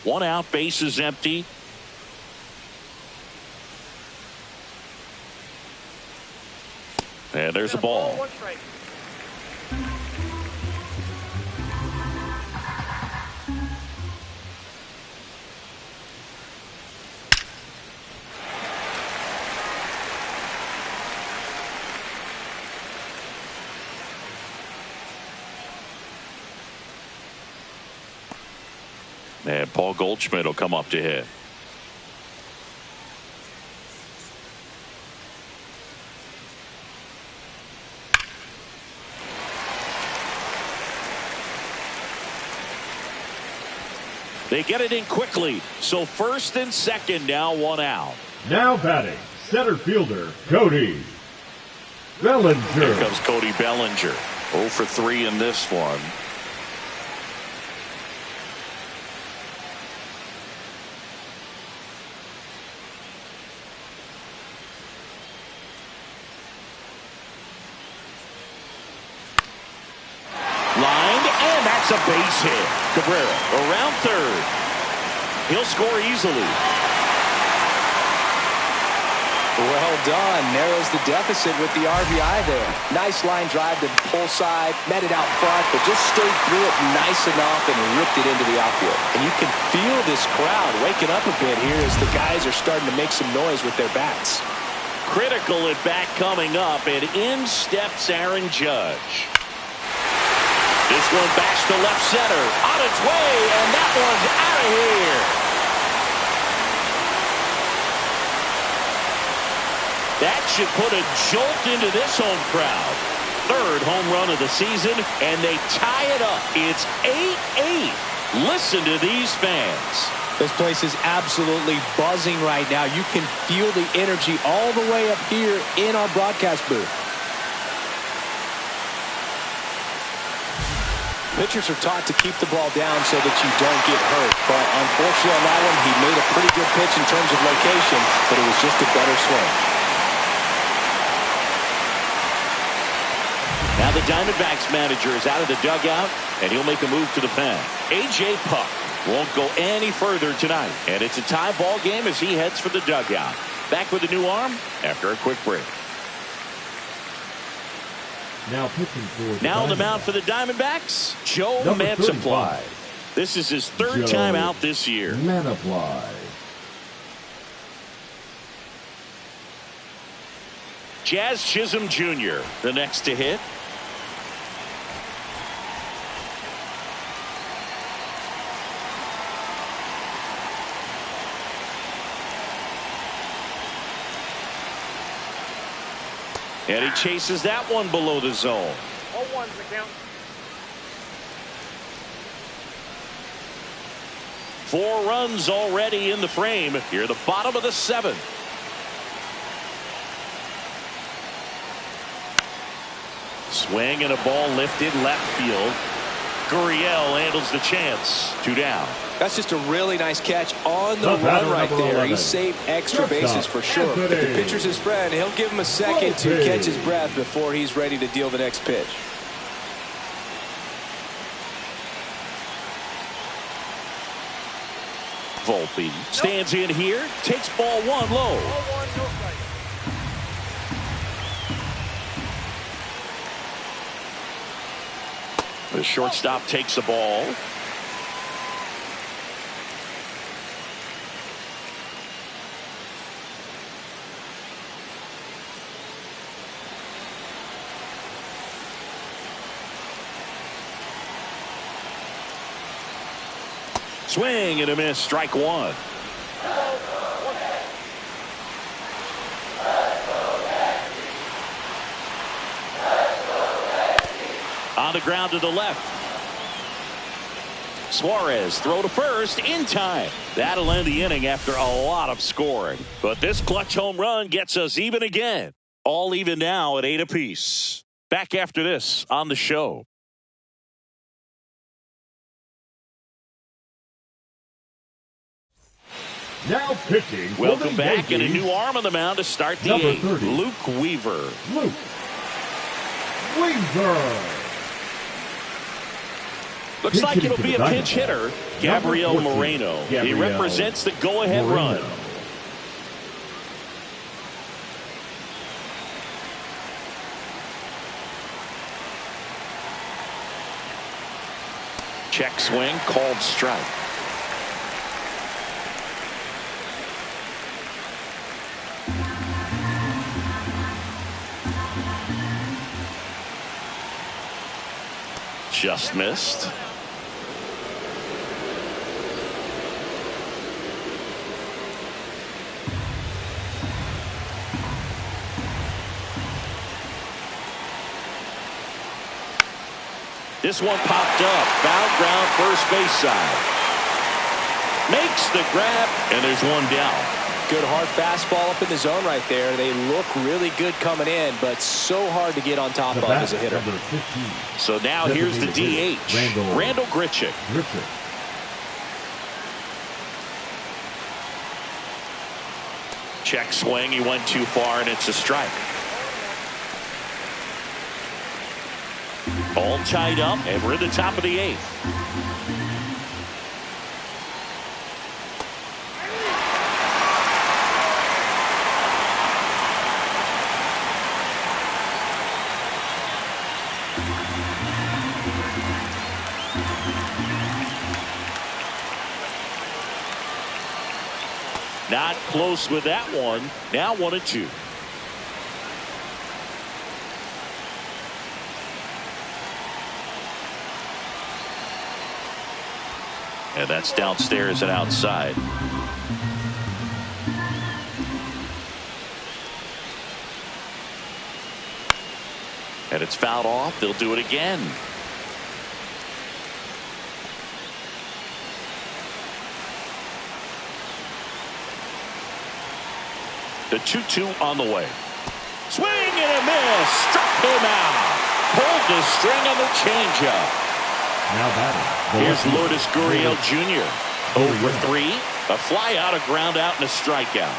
One out, base is empty. And there's a ball. And Paul Goldschmidt will come up to hit. They get it in quickly. So first and second now, one out. Now batting, center fielder, Cody Bellinger. Here comes Cody Bellinger. 0 for 3 in this one. A base hit. Cabrera around third. He'll score easily. Well done. Narrows the deficit with the RBI there. Nice line drive to the pull side. Met it out front, but just stayed through it nice enough and ripped it into the outfield. And you can feel this crowd waking up a bit here as the guys are starting to make some noise with their bats. Critical at bat coming up, and in steps Aaron Judge. This one backs to left center. On its way, and that one's out of here. That should put a jolt into this home crowd. Third home run of the season, and they tie it up. It's 8-8. Listen to these fans. This place is absolutely buzzing right now. You can feel the energy all the way up here in our broadcast booth. Pitchers are taught to keep the ball down so that you don't get hurt. But unfortunately on that one, he made a pretty good pitch in terms of location, but it was just a better swing. Now the Diamondbacks manager is out of the dugout, and he'll make a move to the pen. A.J. Puck won't go any further tonight, and it's a tie ball game as he heads for the dugout. Back with a new arm after a quick break. Now pitching for now on the mound for the Diamondbacks, Joe Mantiply. This is his third time out this year. Mantiply. Jazz Chisholm Jr., the next to hit. And he chases that one below the zone. 0-1's the count. 4 runs already in the frame. Here the bottom of the 7th. Swing and a ball lifted left field. Gurriel handles the chance. 2 down. That's just a really nice catch on the run right there. He saved extra bases for sure. If the pitcher's his friend, he'll give him a second to catch his breath before he's ready to deal the next pitch. Volpe stands in here, takes ball 1 low. 0-1, no strike. The shortstop takes the ball. Swing and a miss, strike 1. On the ground to the left. Suarez throw to first in time. That'll end the inning after a lot of scoring. But this clutch home run gets us even again. All even now at 8 apiece. Back after this on the show. Now pitching. Welcome back, and a new arm on the mound to start the Number 8th. 30. Luke Weaver. Luke Weaver. Looks like it'll be a pinch hitter, Gabriel 14, Moreno. He Gabriel represents the go-ahead run. Check swing, called strike. Just missed. This one popped up. Foul ground, first base side. Makes the grab, and there's one down. Good hard fastball up in the zone right there. They look really good coming in, but so hard to get on top of as a hitter. So now here's the DH, Randall Grichuk. Check swing, he went too far, and it's a strike. All tied up, and we're at the top of the 8th. Not close with that one. Now 1-2. And that's downstairs and outside. And it's fouled off. They'll do it again. The 2-2 on the way. Swing and a miss. Struck him out. Pulled the string on the changeup. Now batting. Here's Lourdes Gurriel Jr. 0 for 3. A fly out, a ground out, and a strikeout.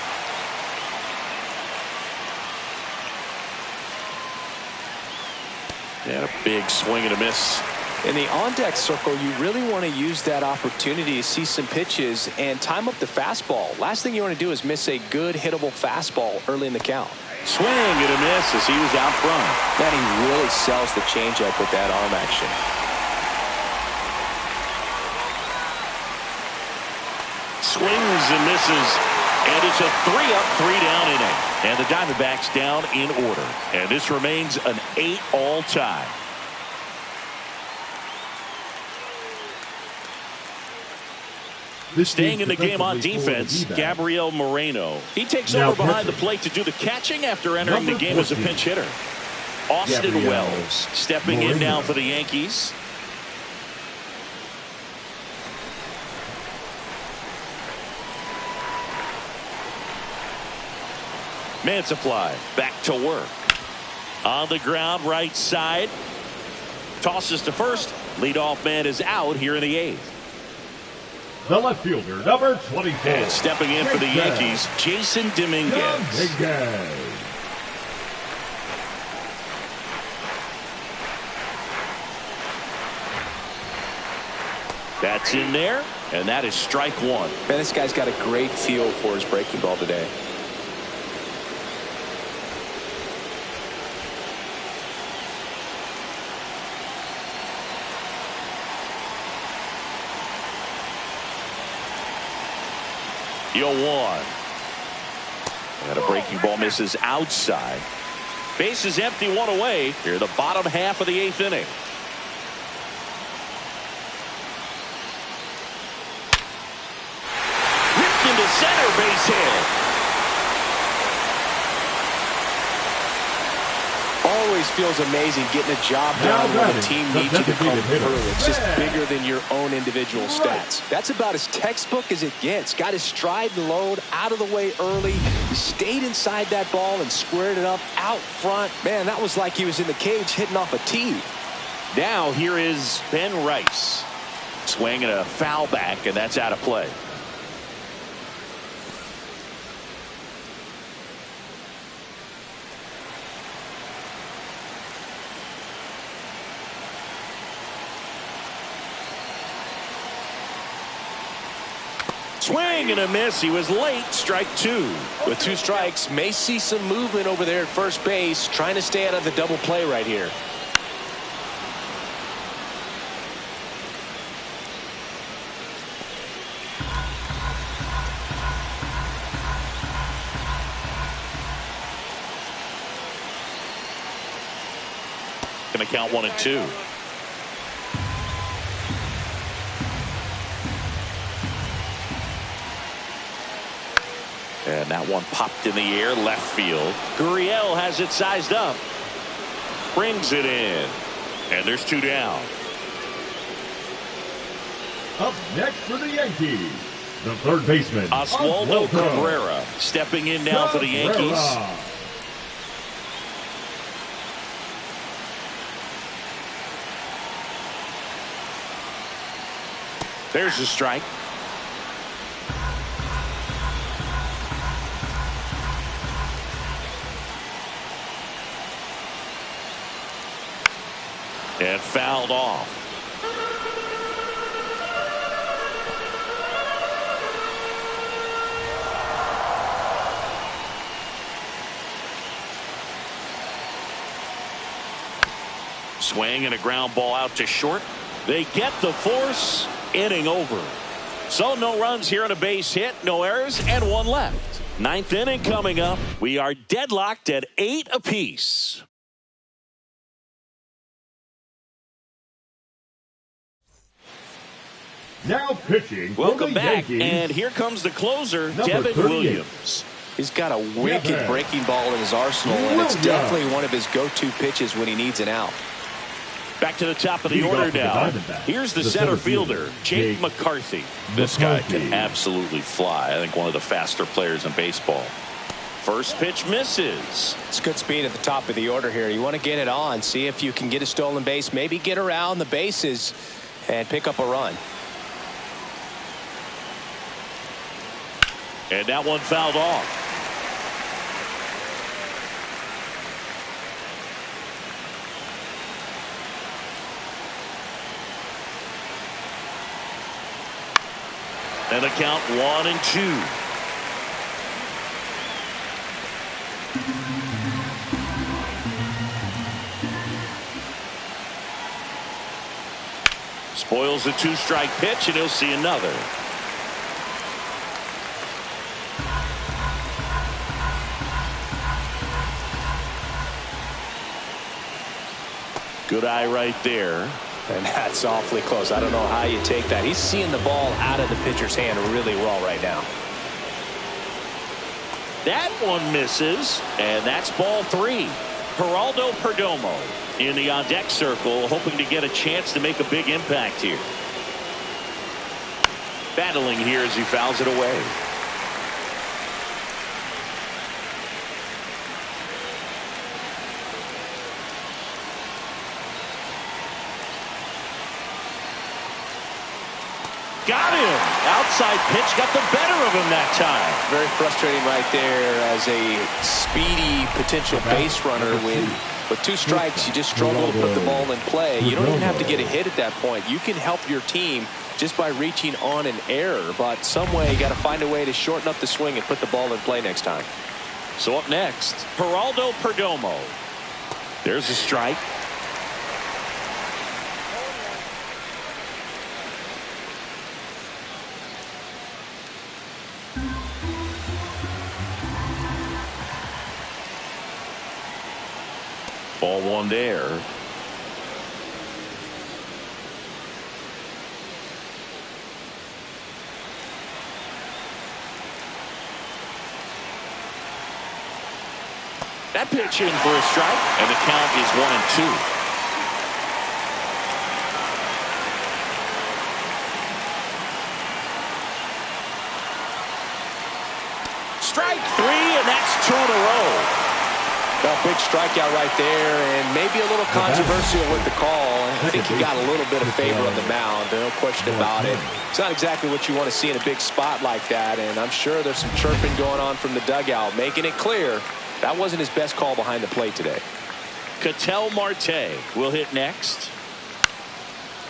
And a big swing and a miss. In the on-deck circle, you really want to use that opportunity to see some pitches and time up the fastball. Last thing you want to do is miss a good hittable fastball early in the count. Swing and a miss as he was out front. Man, he really sells the changeup with that arm action. Swings and misses, and it's a 3-up, 3-down inning. And the Diamondbacks down in order. And this remains an 8-all tie. Staying in the game on defense, Gabriel Moreno. He takes over behind the plate to do the catching after entering the game as a pinch hitter. Austin Wells stepping in now for the Yankees. Mantiply back to work. On the ground, right side. Tosses to first. Leadoff man is out here in the 8th. The left fielder, number 24. And stepping in for the Yankees, Jason Dominguez. That's in there, and that is strike one. Man, this guy's got a great feel for his breaking ball today. The 0-1. And a breaking ball misses outside. Base is empty, one away. Here the bottom half of the 8th inning. Ripped into center, base hit. All always feels amazing getting a job done when the team needs you to come through. It's just bigger than your own individual stats. That's about as textbook as it gets. Got his stride and load out of the way early. He stayed inside that ball and squared it up out front. Man, that was like he was in the cage hitting off a tee. Now here is Ben Rice. Swing and a foul back, and that's out of play. Swing and a miss. He was late. Strike two. With 2 strikes, may see some movement over there at first base, trying to stay out of the double play right here. Going to count 1-2. And that one popped in the air, left field. Gurriel has it sized up. Brings it in. And there's 2 down. Up next for the Yankees, the third baseman, Oswaldo Cabrera stepping in now for the Yankees. There's a strike. And fouled off. Swing and a ground ball out to short. They get the force. Inning over. So no runs here on a base hit, no errors, and 1 left. 9th inning coming up. We are deadlocked at 8 apiece. Now pitching. Welcome back, Yankees, and here comes the closer, number Devin 38. Williams. He's got a wicked breaking ball in his arsenal, and it's definitely one of his go-to pitches when he needs an out. Back to the top of the order now. Here's the center fielder, Jake McCarthy. This guy can absolutely fly. I think one of the faster players in baseball. First pitch misses. It's good speed at the top of the order here. You want to get it on, see if you can get a stolen base, maybe get around the bases and pick up a run. And that one fouled off. And the count 1-2. Spoils a 2-strike pitch, and he'll see another. Good eye right there. And that's awfully close. I don't know how you take that. He's seeing the ball out of the pitcher's hand really well right now. That one misses, and that's ball 3. Geraldo Perdomo in the on-deck circle, hoping to get a chance to make a big impact here. Battling here as he fouls it away. Got him. Outside pitch got the better of him that time. Very frustrating right there as a speedy potential base runner when with 2 strikes you just struggle to put the ball in play. You don't even have to get a hit at that point. You can help your team just by reaching on an error, but some way you got to find a way to shorten up the swing and put the ball in play next time. So up next, Geraldo Perdomo. There's a strike. Ball 1 there. That pitch in for a strike, and the count is 1-2. Strike three, and that's 2 in a row. A big strikeout right there, and maybe a little controversial with the call. I think he got a little bit of favor on the mound, no question about it. It's not exactly what you want to see in a big spot like that, and I'm sure there's some chirping going on from the dugout, making it clear that wasn't his best call behind the plate today. Ketel Marte will hit next.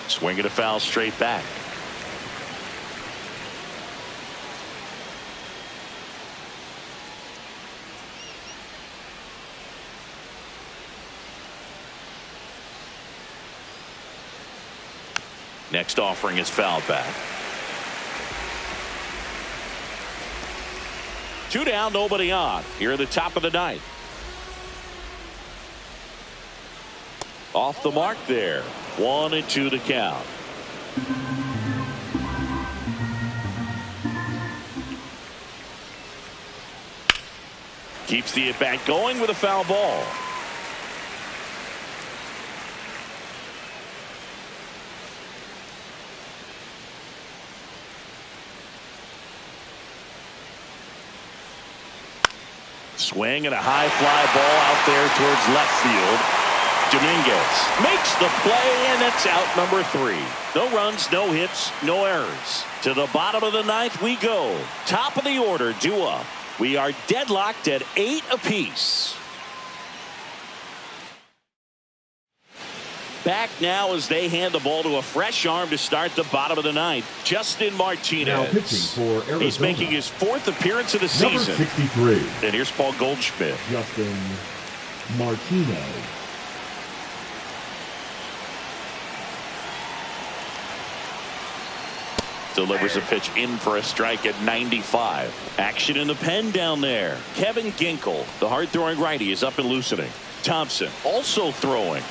Swing and a foul straight back. Next offering is fouled back. 2 down, nobody on. Here at the top of the ninth. Off the mark there. 1-2 to count. Keeps the at-bat going with a foul ball. Swing and a high fly ball out there towards left field. Dominguez makes the play, and it's out number 3. No runs, no hits, no errors. To the bottom of the ninth we go. Top of the order, due up. We are deadlocked at 8 apiece. Back now as they hand the ball to a fresh arm to start the bottom of the ninth. Justin Martinez. Now pitching for Arizona. He's making his 4th appearance of the Number season. 63. And here's Paul Goldschmidt. Justin Martinez. Delivers a pitch in for a strike at 95. Action in the pen down there. Kevin Ginkel, the hard-throwing righty, is up and loosening. Thompson also throwing.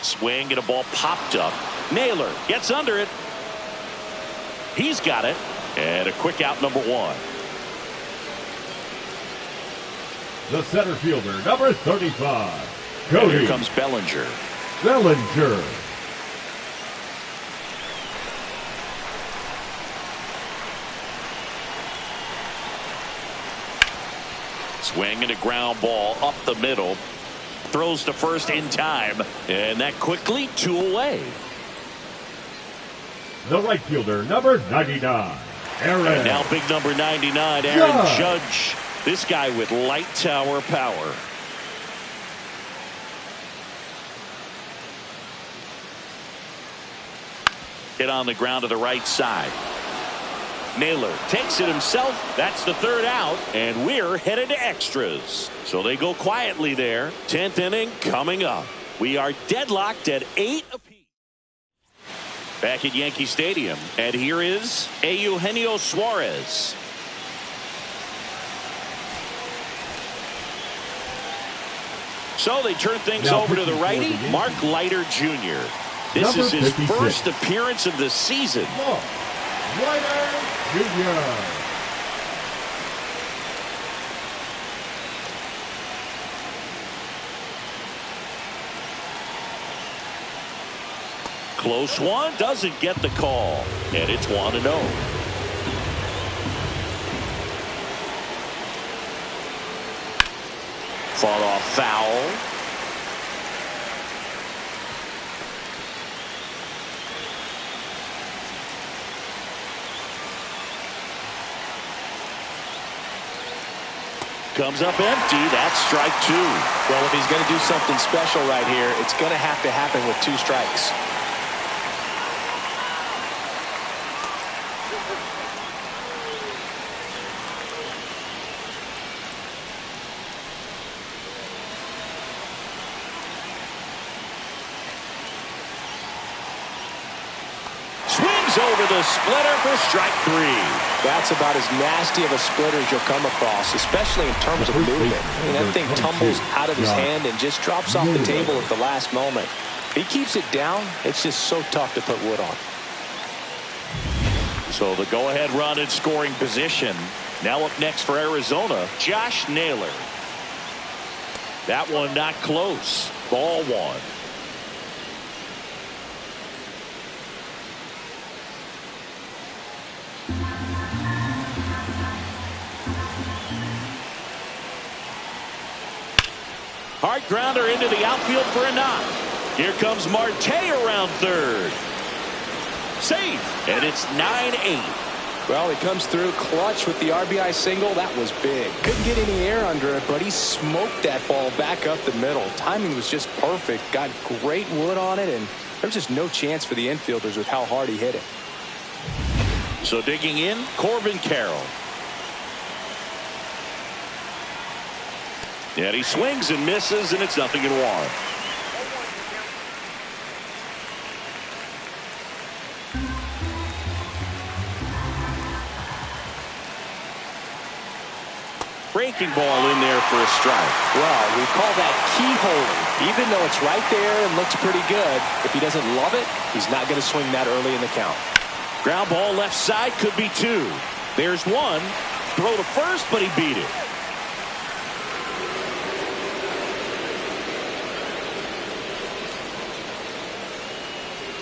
Swing and a ball popped up. Naylor gets under it. He's got it. And a quick out, number 1. The center fielder, number 35. Cody. And here comes Bellinger. Bellinger. Swing and a ground ball up the middle. Throws to first in time, and that quickly 2 away. The right fielder, number 99, Aaron. And now big number 99, Aaron Judge. This guy with light tower power. Hit on the ground to the right side. Naylor takes it himself. That's the 3rd out, and we're headed to extras. So they go quietly there. 10th inning coming up. We are deadlocked at 8 apiece. Back at Yankee Stadium, and here is Eugenio Suarez. So they turn things over to the righty, Mark Leiter Jr. This is his 56. first appearance of the season. Leiter Jr. Close one, doesn't get the call, and it's 1-0. Fought off foul. Comes up empty. That's strike 2. Well, if he's going to do something special right here, it's going to happen with 2 strikes. Over the splitter for strike 3. That's about as nasty of a splitter as you'll come across, especially in terms of movement. I mean, that thing tumbles out of his hand and just drops off the table at the last moment. If he keeps it down, it's just so tough to put wood on. So the go-ahead run in scoring position. Now up next for Arizona, Josh Naylor. That one not close. Ball one. Hard grounder into the outfield for a knock. Here comes Marte around third. Safe, and it's 9-8. Well, he comes through clutch with the RBI single. That was big. Couldn't get any air under it, but he smoked that ball back up the middle. Timing was just perfect. Got great wood on it, and there was just no chance for the infielders with how hard he hit it. So digging in, Corbin Carroll. And he swings and misses, and it's 0-1. Breaking ball in there for a strike. Well, we call that keyhole. Even though it's right there and looks pretty good, if he doesn't love it, he's not going to swing that early in the count. Ground ball left side, could be two. There's one. Throw to first, but he beat it.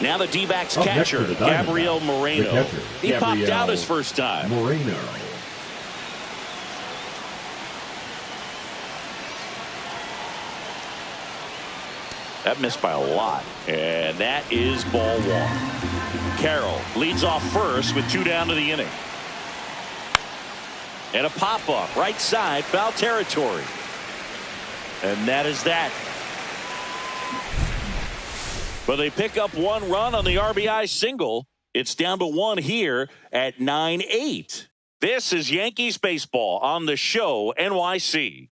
Now the D-backs catcher, Gabriel Moreno. He popped out his first time. Moreno. That missed by a lot. And that is ball one. Carroll leads off first with 2 down to the inning. And a pop-up right side, foul territory. And that is that. But they pick up 1 run on the RBI single. It's down to 1 here at 9-8. This is Yankees baseball on the show NYC.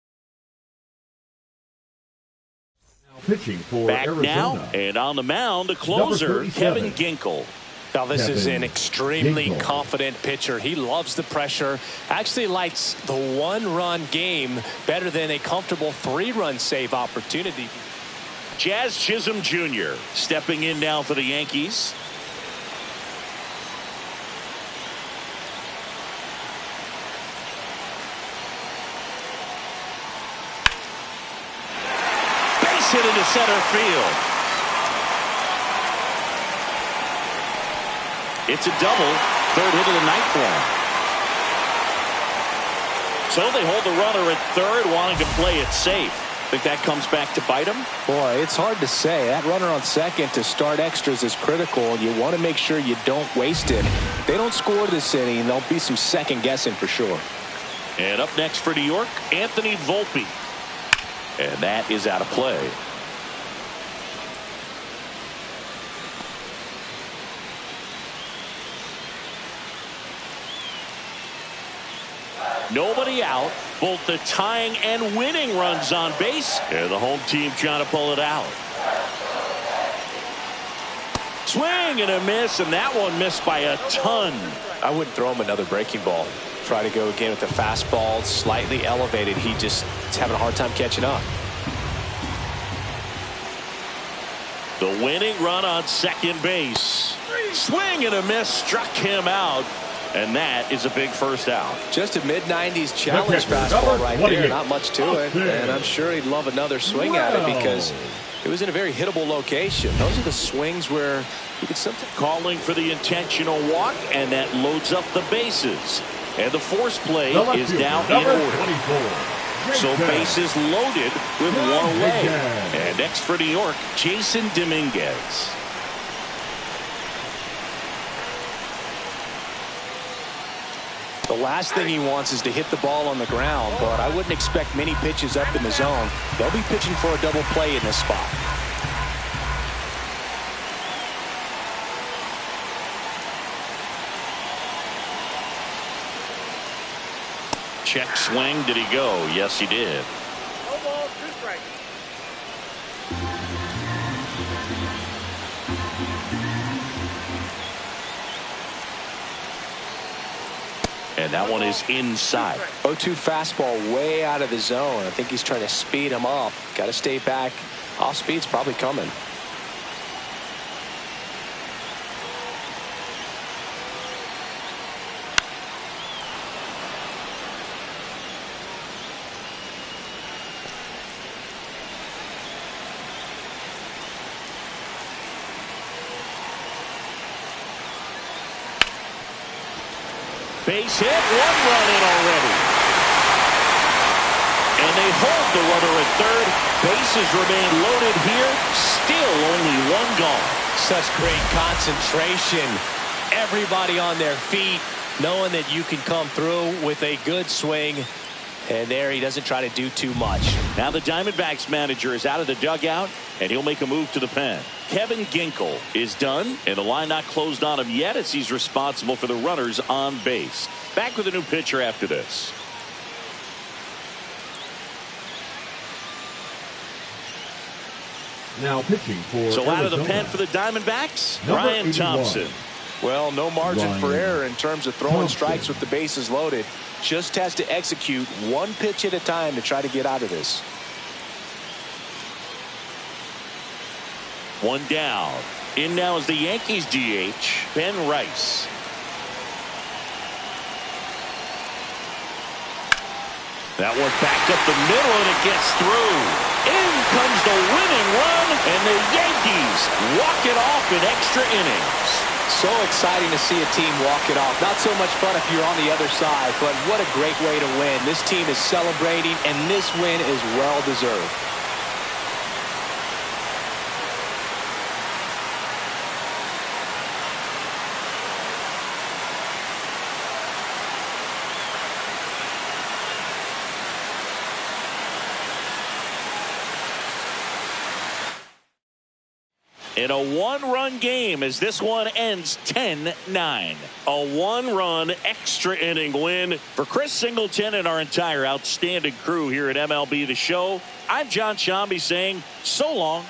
Pitching for Back Arizona. now, and on the mound, the closer, Kevin Ginkel. Now, this is Kevin an extremely Ginkel. confident pitcher. He loves the pressure. Actually likes the 1-run game better than a comfortable 3-run save opportunity. Jazz Chisholm Jr. stepping in now for the Yankees. Base hit into center field. It's a double. 3rd hit of the night for him. So they hold the runner at third, wanting to play it safe. Think that comes back to bite him? Boy, it's hard to say. That runner on second to start extras is critical, and you want to make sure you don't waste it. If they don't score this inning, there'll be some second guessing for sure. And up next for New York, Anthony Volpe. And that is out of play. Nobody out. Both the tying and winning runs on base. And the home team trying to pull it out. Swing and a miss, and that one missed by a ton. I wouldn't throw him another breaking ball. Try to go again with the fastball, slightly elevated. He just is having a hard time catching up. The winning run on second base. Swing and a miss, struck him out. And that is a big first out. Just a mid-90s challenge Number fastball right 28. there. Not much to it. And I'm sure he'd love another swing at it because it was in a very hittable location. Those are the swings where you could sometimes... Calling for the intentional walk, and that loads up the bases. And the force play is now in order. 24. So bases loaded with 1 away. And next for New York, Jason Dominguez. The last thing he wants is to hit the ball on the ground, but I wouldn't expect many pitches up in the zone. They'll be pitching for a double play in this spot. Check swing. Did he go? Yes, he did. No ball, 2 strikes. And that one is inside. 0-2 fastball way out of the zone. I think he's trying to speed him up. Got to stay back. Off speed's probably coming. Base hit, 1 run in already. And they hold the runner at third. Bases remain loaded here. Still only 1 gone. Such great concentration. Everybody on their feet, knowing that you can come through with a good swing. And there he doesn't try to do too much. Now the Diamondbacks manager is out of the dugout, and he'll make a move to the pen. Kevin Ginkel is done, and the line not closed on him yet as he's responsible for the runners on base. Back with a new pitcher after this. Now pitching for So out of the Arizona, pen for the Diamondbacks, Number Ryan 81. Thompson. Well, no margin for Ryan error in terms of throwing Thompson. strikes with the bases loaded. Just has to execute 1 pitch at a time to try to get out of this. 1 down. In now is the Yankees DH, Ben Rice. That one backed up the middle, and it gets through. In comes the winning run, and the Yankees walk it off in extra innings. So exciting to see a team walk it off. Not so much fun if you're on the other side, but what a great way to win. This team is celebrating, and this win is well deserved. In a 1-run game as this one ends 10-9. A 1-run extra inning win for Chris Singleton and our entire outstanding crew here at MLB The Show. I'm John Shambi saying so long.